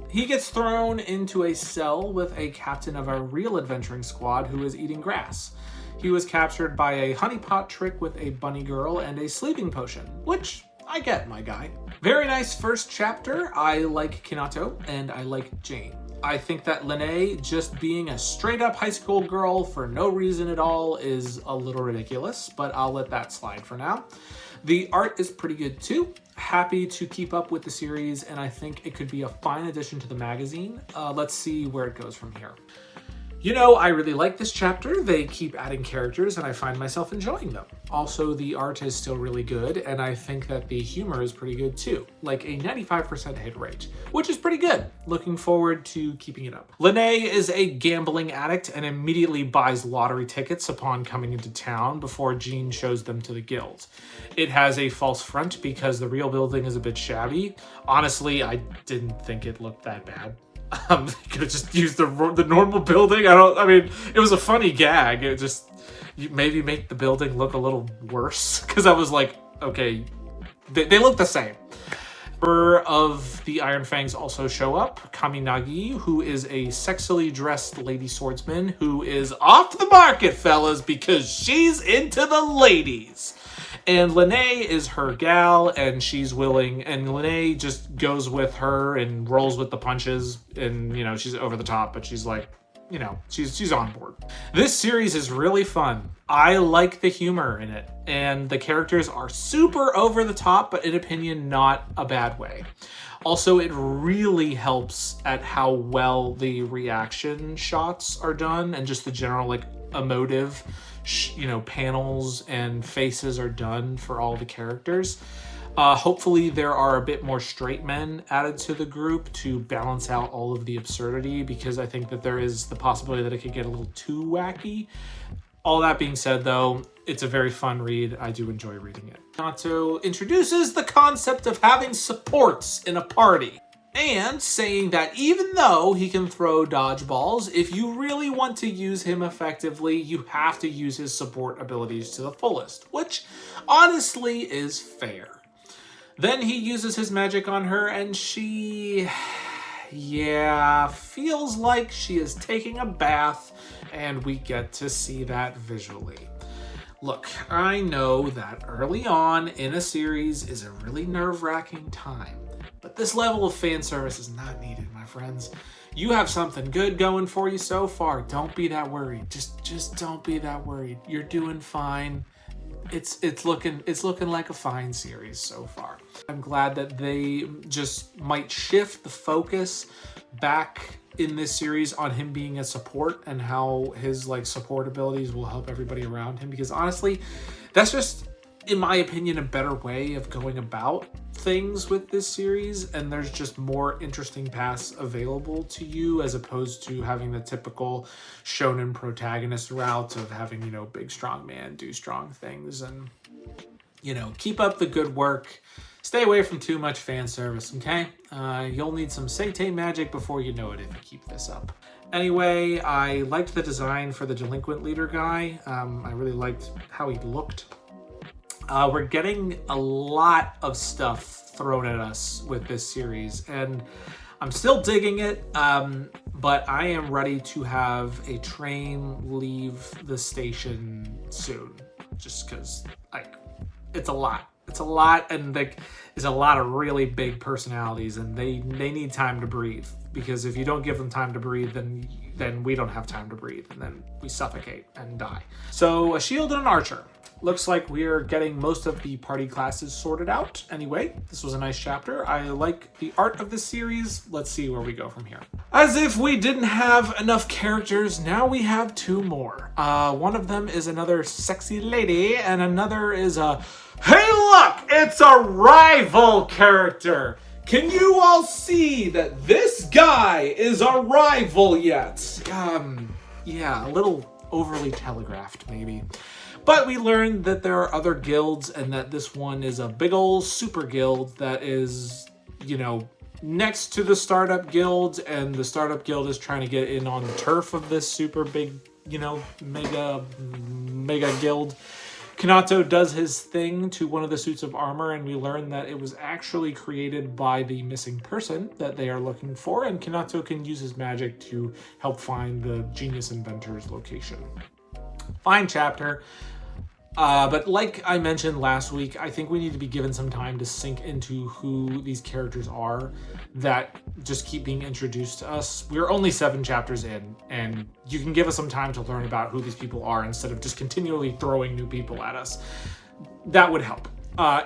He gets thrown into a cell with a captain of a real adventuring squad who is eating grass. He was captured by a honeypot trick with a bunny girl and a sleeping potion, which I get, my guy. Very nice first chapter. I like Kinato and I like Jane. I think that Lene just being a straight up high school girl for no reason at all is a little ridiculous, but I'll let that slide for now. The art is pretty good too. Happy to keep up with the series, and I think it could be a fine addition to the magazine. Let's see where it goes from here. You know, I really like this chapter. They keep adding characters and I find myself enjoying them. Also, the art is still really good and I think that the humor is pretty good too. Like a 95% hit rate, which is pretty good. Looking forward to keeping it up. Lene is a gambling addict and immediately buys lottery tickets upon coming into town before Jean shows them to the guild. It has a false front because the real building is a bit shabby. Honestly, I didn't think it looked that bad. They could have just used the normal building. I mean, it was a funny gag. It just, you maybe make the building look a little worse. Because I was like, okay, they look the same. Of the Iron Fangs also show up. Kaminagi, who is a sexily dressed lady swordsman who is off the market, fellas, because she's into the ladies. And Lene is her gal, and she's willing, and Lene just goes with her and rolls with the punches, and, you know, she's over the top, but she's like, you know, she's on board. This series is really fun. I like the humor in it, and the characters are super over the top, but in opinion, not a bad way. Also, it really helps at how well the reaction shots are done, and just the general, like, emotive panels and faces are done for all the characters. Hopefully there are a bit more straight men added to the group to balance out all of the absurdity, because I think that there is the possibility that it could get a little too wacky. All that being said, though, it's a very fun read. I do enjoy reading it. Kinato introduces the concept of having supports in a party, and saying that even though he can throw dodgeballs, if you really want to use him effectively, you have to use his support abilities to the fullest, which honestly is fair. Then he uses his magic on her and she, feels like she is taking a bath, and we get to see that visually. Look, I know that early on in a series is a really nerve-wracking time. But this level of fan service is not needed, my friends. You have something good going for you so far. Don't be that worried. Just don't be that worried. You're doing fine. It's looking like a fine series so far. I'm glad that they just might shift the focus back in this series on him being a support and how his support abilities will help everybody around him, because honestly, that's just, in my opinion, a better way of going about things with this series, and there's just more interesting paths available to you as opposed to having the typical shonen protagonist route of having, big strong man do strong things. And, keep up the good work. Stay away from too much fan service, okay? You'll need some Seitei magic before you know it if you keep this up. Anyway, I liked the design for the delinquent leader guy. I really liked how he looked. We're getting a lot of stuff thrown at us with this series, and I'm still digging it, but I am ready to have a train leave the station soon, just because, it's a lot. It's a lot, and there's a lot of really big personalities, and they need time to breathe, because if you don't give them time to breathe, then then we don't have time to breathe, and then we suffocate and die. So a shield and an archer. Looks like we're getting most of the party classes sorted out. Anyway, this was a nice chapter. I like the art of this series. Let's see where we go from here. As if we didn't have enough characters, now we have 2 more. One of them is another sexy lady, and another is a, hey look, it's a rival character. Can you all see that this guy is a rival yet? Yeah, a little overly telegraphed maybe. But we learned that there are other guilds and that this one is a big old super guild that is, you know, next to the startup guild, and the startup guild is trying to get in on the turf of this super big, you know, mega guild. Kinato does his thing to one of the suits of armor, and we learn that it was actually created by the missing person that they are looking for, and Kinato can use his magic to help find the genius inventor's location. Fine chapter. But like I mentioned last week, I think we need to be given some time to sink into who these characters are that just keep being introduced to us. We're only 7 chapters in, and you can give us some time to learn about who these people are instead of just continually throwing new people at us. That would help.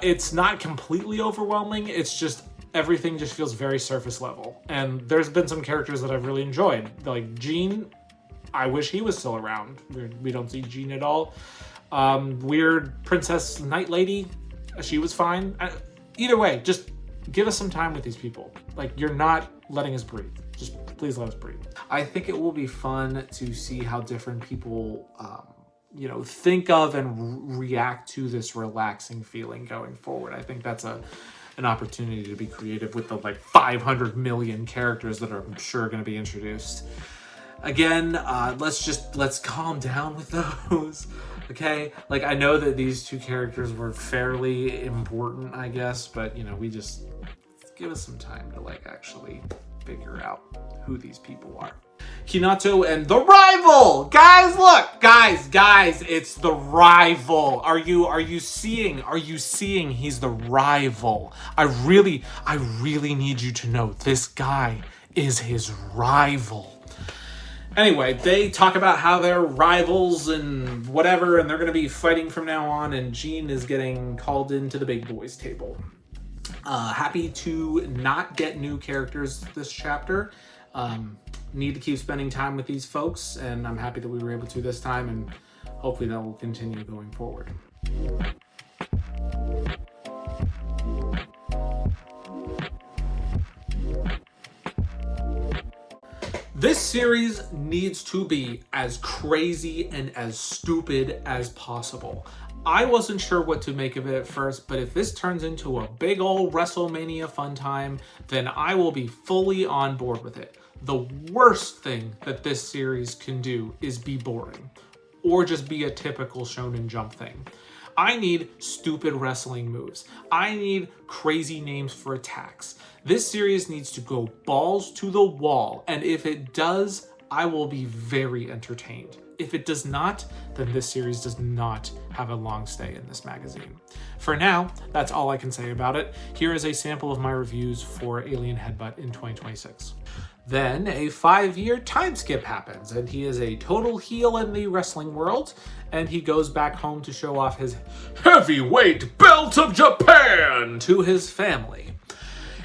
It's not completely overwhelming. It's just everything just feels very surface level. And there's been some characters that I've really enjoyed. Like Jean, I wish he was still around. We don't see Jean at all. Weird Princess Night Lady, she was fine. Either way, just give us some time with these people. Like, you're not letting us breathe. Just please let us breathe. I think it will be fun to see how different people, you know, think of and react to this relaxing feeling going forward. I think that's an opportunity to be creative with the like 500 million characters that are, I'm sure, going to be introduced. Again, let's calm down with those. Okay, like I know that these 2 characters were fairly important, I guess, but you know, we just give us some time to like actually figure out who these people are. Kinato and the rival! Guys, look! Guys, it's the rival. Are you seeing he's the rival? I really need you to know this guy is his rival. Anyway, they talk about how they're rivals and whatever, and they're going to be fighting from now on, and Jean is getting called into the big boys table. Happy to not get new characters this chapter. Need to keep spending time with these folks, and I'm happy that we were able to this time, and hopefully that will continue going forward. This series needs to be as crazy and as stupid as possible. I wasn't sure what to make of it at first, but if this turns into a big old WrestleMania fun time, then I will be fully on board with it. The worst thing that this series can do is be boring, or just be a typical Shonen Jump thing. I need stupid wrestling moves. I need crazy names for attacks. This series needs to go balls to the wall, and if it does, I will be very entertained. If it does not, then this series does not have a long stay in this magazine. For now, that's all I can say about it. Here is a sample of my reviews for Alien Headbutt in 2026. Then a 5-year time skip happens, and he is a total heel in the wrestling world, and he goes back home to show off his heavyweight belt of Japan to his family.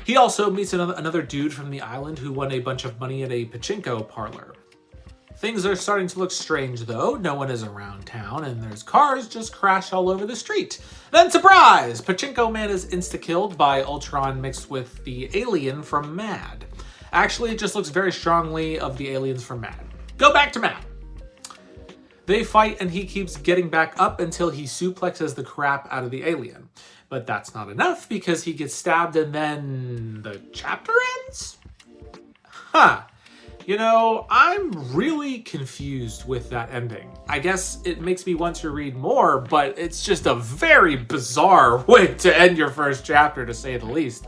He also meets another dude from the island who won a bunch of money at a pachinko parlor. Things are starting to look strange though. No one is around town, and there's cars just crash all over the street. Then surprise! Pachinko Man is insta-killed by Ultron mixed with the alien from Mad. Actually, it just looks very strongly of the aliens from Mad. Go back to Mad! They fight, and he keeps getting back up until he suplexes the crap out of the alien. But that's not enough, because he gets stabbed and then the chapter ends? Huh. You know, I'm really confused with that ending. I guess it makes me want to read more, but it's just a very bizarre way to end your first chapter, to say the least.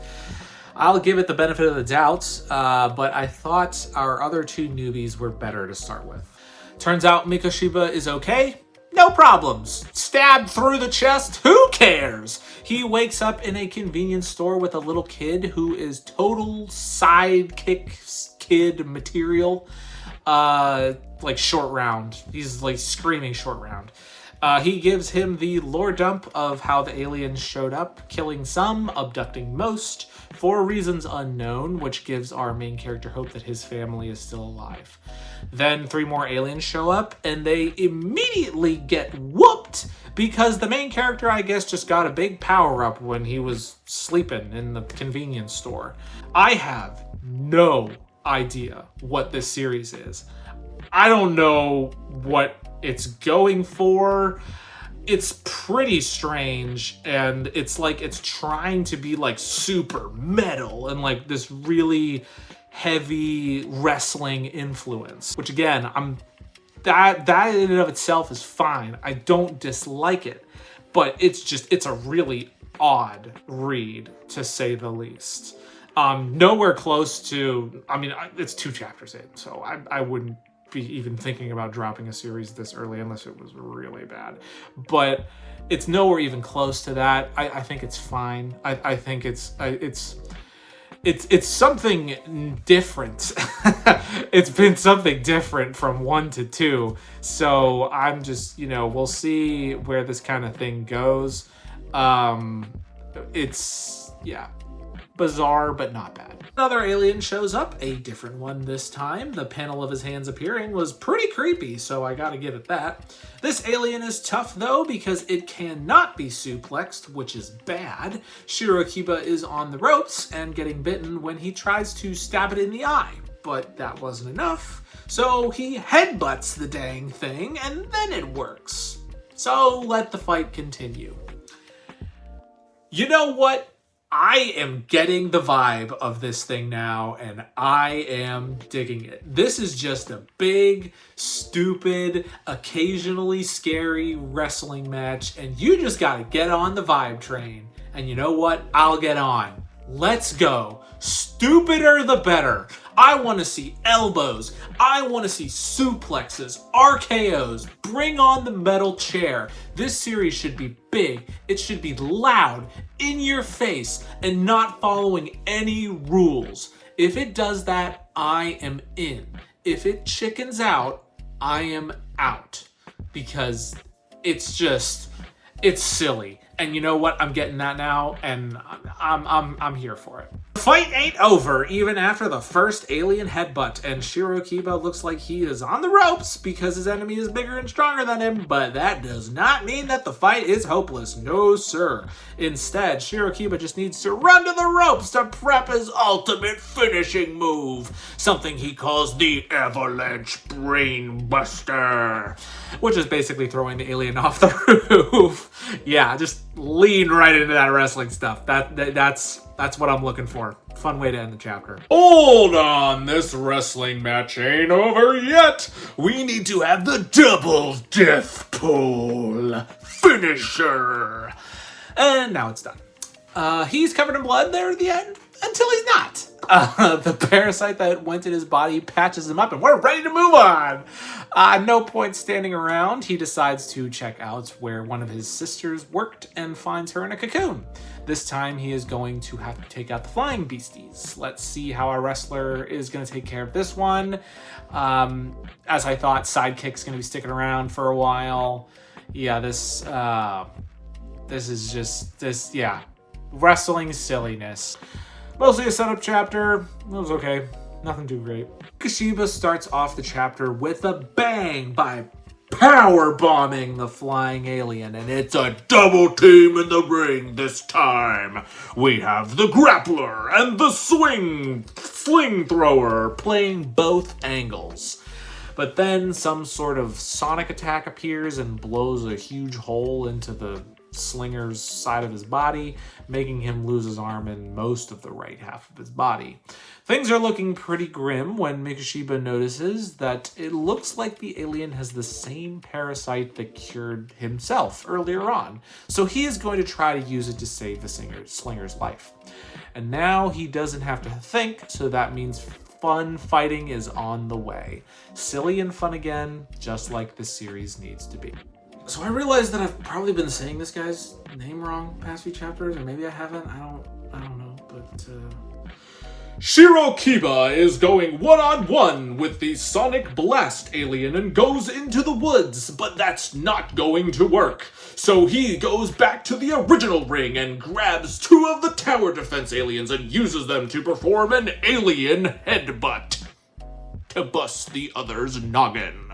I'll give it the benefit of the doubt, but I thought our other 2 newbies were better to start with. Turns out Mikoshiba is okay. No problems. Stabbed through the chest? Who cares? He wakes up in a convenience store with a little kid who is total sidekick kid material. like short round. He's like screaming short round. He gives him the lore dump of how the aliens showed up, killing some, abducting most, for reasons unknown, which gives our main character hope that his family is still alive. Then 3 more aliens show up, and they immediately get whooped because the main character, I guess, just got a big power-up when he was sleeping in the convenience store. I have no idea what this series is. I don't know what it's going for. It's pretty strange, and it's like it's trying to be like super metal and like this really heavy wrestling influence, which again, that in and of itself is fine. I don't dislike it, but it's a really odd read, to say the least. Nowhere close to, I mean, it's 2 chapters in, so I wouldn't be even thinking about dropping a series this early unless it was really bad. But it's nowhere even close to that. I think it's fine. I think it's something different. It's been something different from 1 to 2. So I'm just, we'll see where this kind of thing goes. It's, yeah, bizarre, but not bad. Another alien shows up, a different one this time. The panel of his hands appearing was pretty creepy, so I gotta give it that. This alien is tough though, because it cannot be suplexed, which is bad. Shirokiba is on the ropes and getting bitten when he tries to stab it in the eye, but that wasn't enough. So he headbutts the dang thing, and then it works. So let the fight continue. You know what? I am getting the vibe of this thing now, and I am digging it. This is just a big, stupid, occasionally scary wrestling match, and you just gotta get on the vibe train. And you know what? I'll get on. Let's go. Stupider the better. I want to see elbows. I want to see suplexes, RKOs. Bring on the metal chair. This series should be big. It should be loud, in your face, and not following any rules. If it does that, I am in. If it chickens out, I am out. Because it's silly. And you know what? I'm getting that now, and I'm here for it. The fight ain't over even after the first alien headbutt, and Shirokiba looks like he is on the ropes because his enemy is bigger and stronger than him, but that does not mean that the fight is hopeless. No, sir. Instead, Shirokiba just needs to run to the ropes to prep his ultimate finishing move, something he calls the Avalanche Brain Buster, which is basically throwing the alien off the roof. Yeah, just lean right into that wrestling stuff. That's what I'm looking for. Fun way to end the chapter. Hold on, this wrestling match ain't over yet. We need to have the double death pull finisher. And now it's done. He's covered in blood there at the end, until he's not. The parasite that went in his body patches him up, and we're ready to move on. No point standing around. He decides to check out where one of his sisters worked and finds her in a cocoon. This time he is going to have to take out the flying beasties. Let's see how our wrestler is going to take care of this one. As I thought, Sidekick's going to be sticking around for a while. Yeah, this is just wrestling silliness. Mostly a setup chapter. It was okay. Nothing too great. Kashiba starts off the chapter with a bang by power bombing the flying alien, and it's a double team in the ring this time. We have the grappler and the sling thrower playing both angles. But then some sort of sonic attack appears and blows a huge hole into the slinger's side of his body, making him lose his arm and most of the right half of his body. Things are looking pretty grim when Mikashiba notices that it looks like the alien has the same parasite that cured himself earlier on, so he is going to try to use it to save the slinger's life. And now he doesn't have to think, so that means fun fighting is on the way. Silly and fun again, just like the series needs to be. So I realized that I've probably been saying this guy's name wrong past few chapters, or maybe I haven't. I don't know, but Shirokiba is going one-on-one with the Sonic Blast alien and goes into the woods, but that's not going to work. So he goes back to the original ring and grabs 2 of the tower defense aliens and uses them to perform an alien headbutt to bust the other's noggin.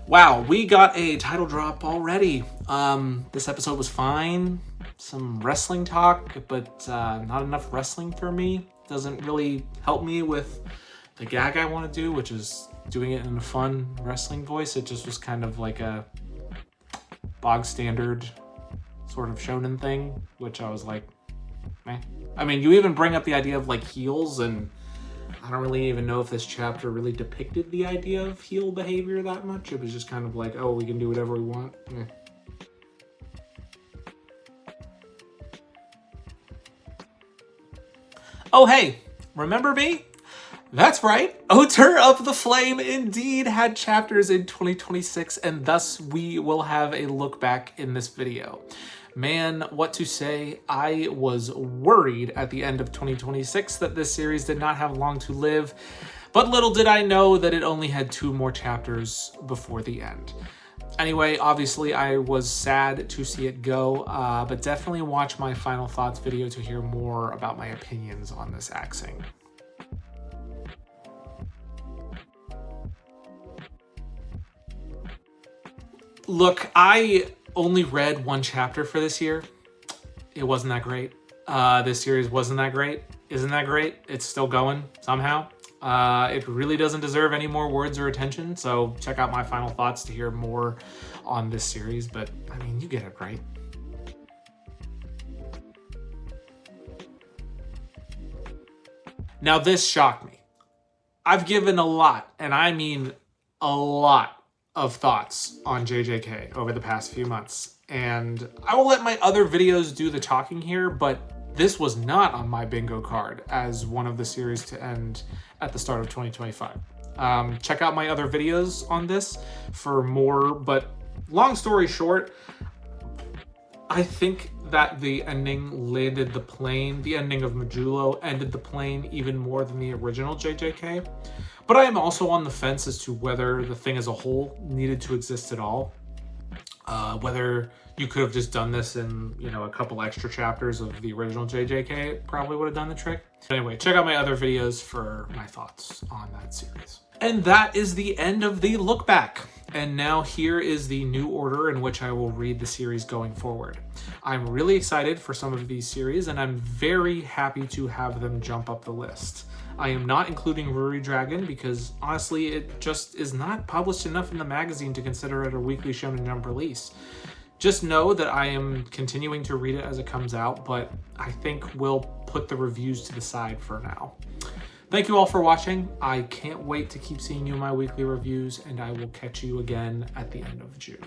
Wow, we got a title drop already. This episode was fine. Some wrestling talk, but not enough wrestling for me. Doesn't really help me with the gag I want to do, which is doing it in a fun wrestling voice. It just was kind of like a bog standard sort of shonen thing, which I was like, meh. I mean, you even bring up the idea of like heels, and I don't really even know if this chapter really depicted the idea of heel behavior that much. It was just kind of like, oh, we can do whatever we want. Eh. Oh, hey, remember me? That's right, Oter of the Flame indeed had chapters in 2026, and thus we will have a look back in this video. Man, what to say, I was worried at the end of 2026 that this series did not have long to live, but little did I know that it only had 2 more chapters before the end. Anyway, obviously I was sad to see it go, but definitely watch my final thoughts video to hear more about my opinions on this axing. Look, I only read 1 chapter for this year. It wasn't that great. This series wasn't that great. Isn't that great? It's still going somehow. It really doesn't deserve any more words or attention, so check out my final thoughts to hear more on this series, but I mean, you get it, right? Now this shocked me. I've given a lot, and I mean a lot, of thoughts on JJK over the past few months, and I will let my other videos do the talking here, but this was not on my bingo card as one of the series to end at the start of 2025. Check out my other videos on this for more, but long story short, I think that the ending landed the plane. The ending of Modulo ended the plane even more than the original JJK. But I am also on the fence as to whether the thing as a whole needed to exist at all. Whether you could have just done this in, a couple extra chapters of the original JJK, probably would have done the trick. But anyway, check out my other videos for my thoughts on that series. And that is the end of the look back. And now here is the new order in which I will read the series going forward. I'm really excited for some of these series, and I'm very happy to have them jump up the list. I am not including Ruri Dragon because honestly, it just is not published enough in the magazine to consider it a weekly Shonen Jump release. Just know that I am continuing to read it as it comes out, but I think we'll put the reviews to the side for now. Thank you all for watching. I can't wait to keep seeing you in my weekly reviews, and I will catch you again at the end of June.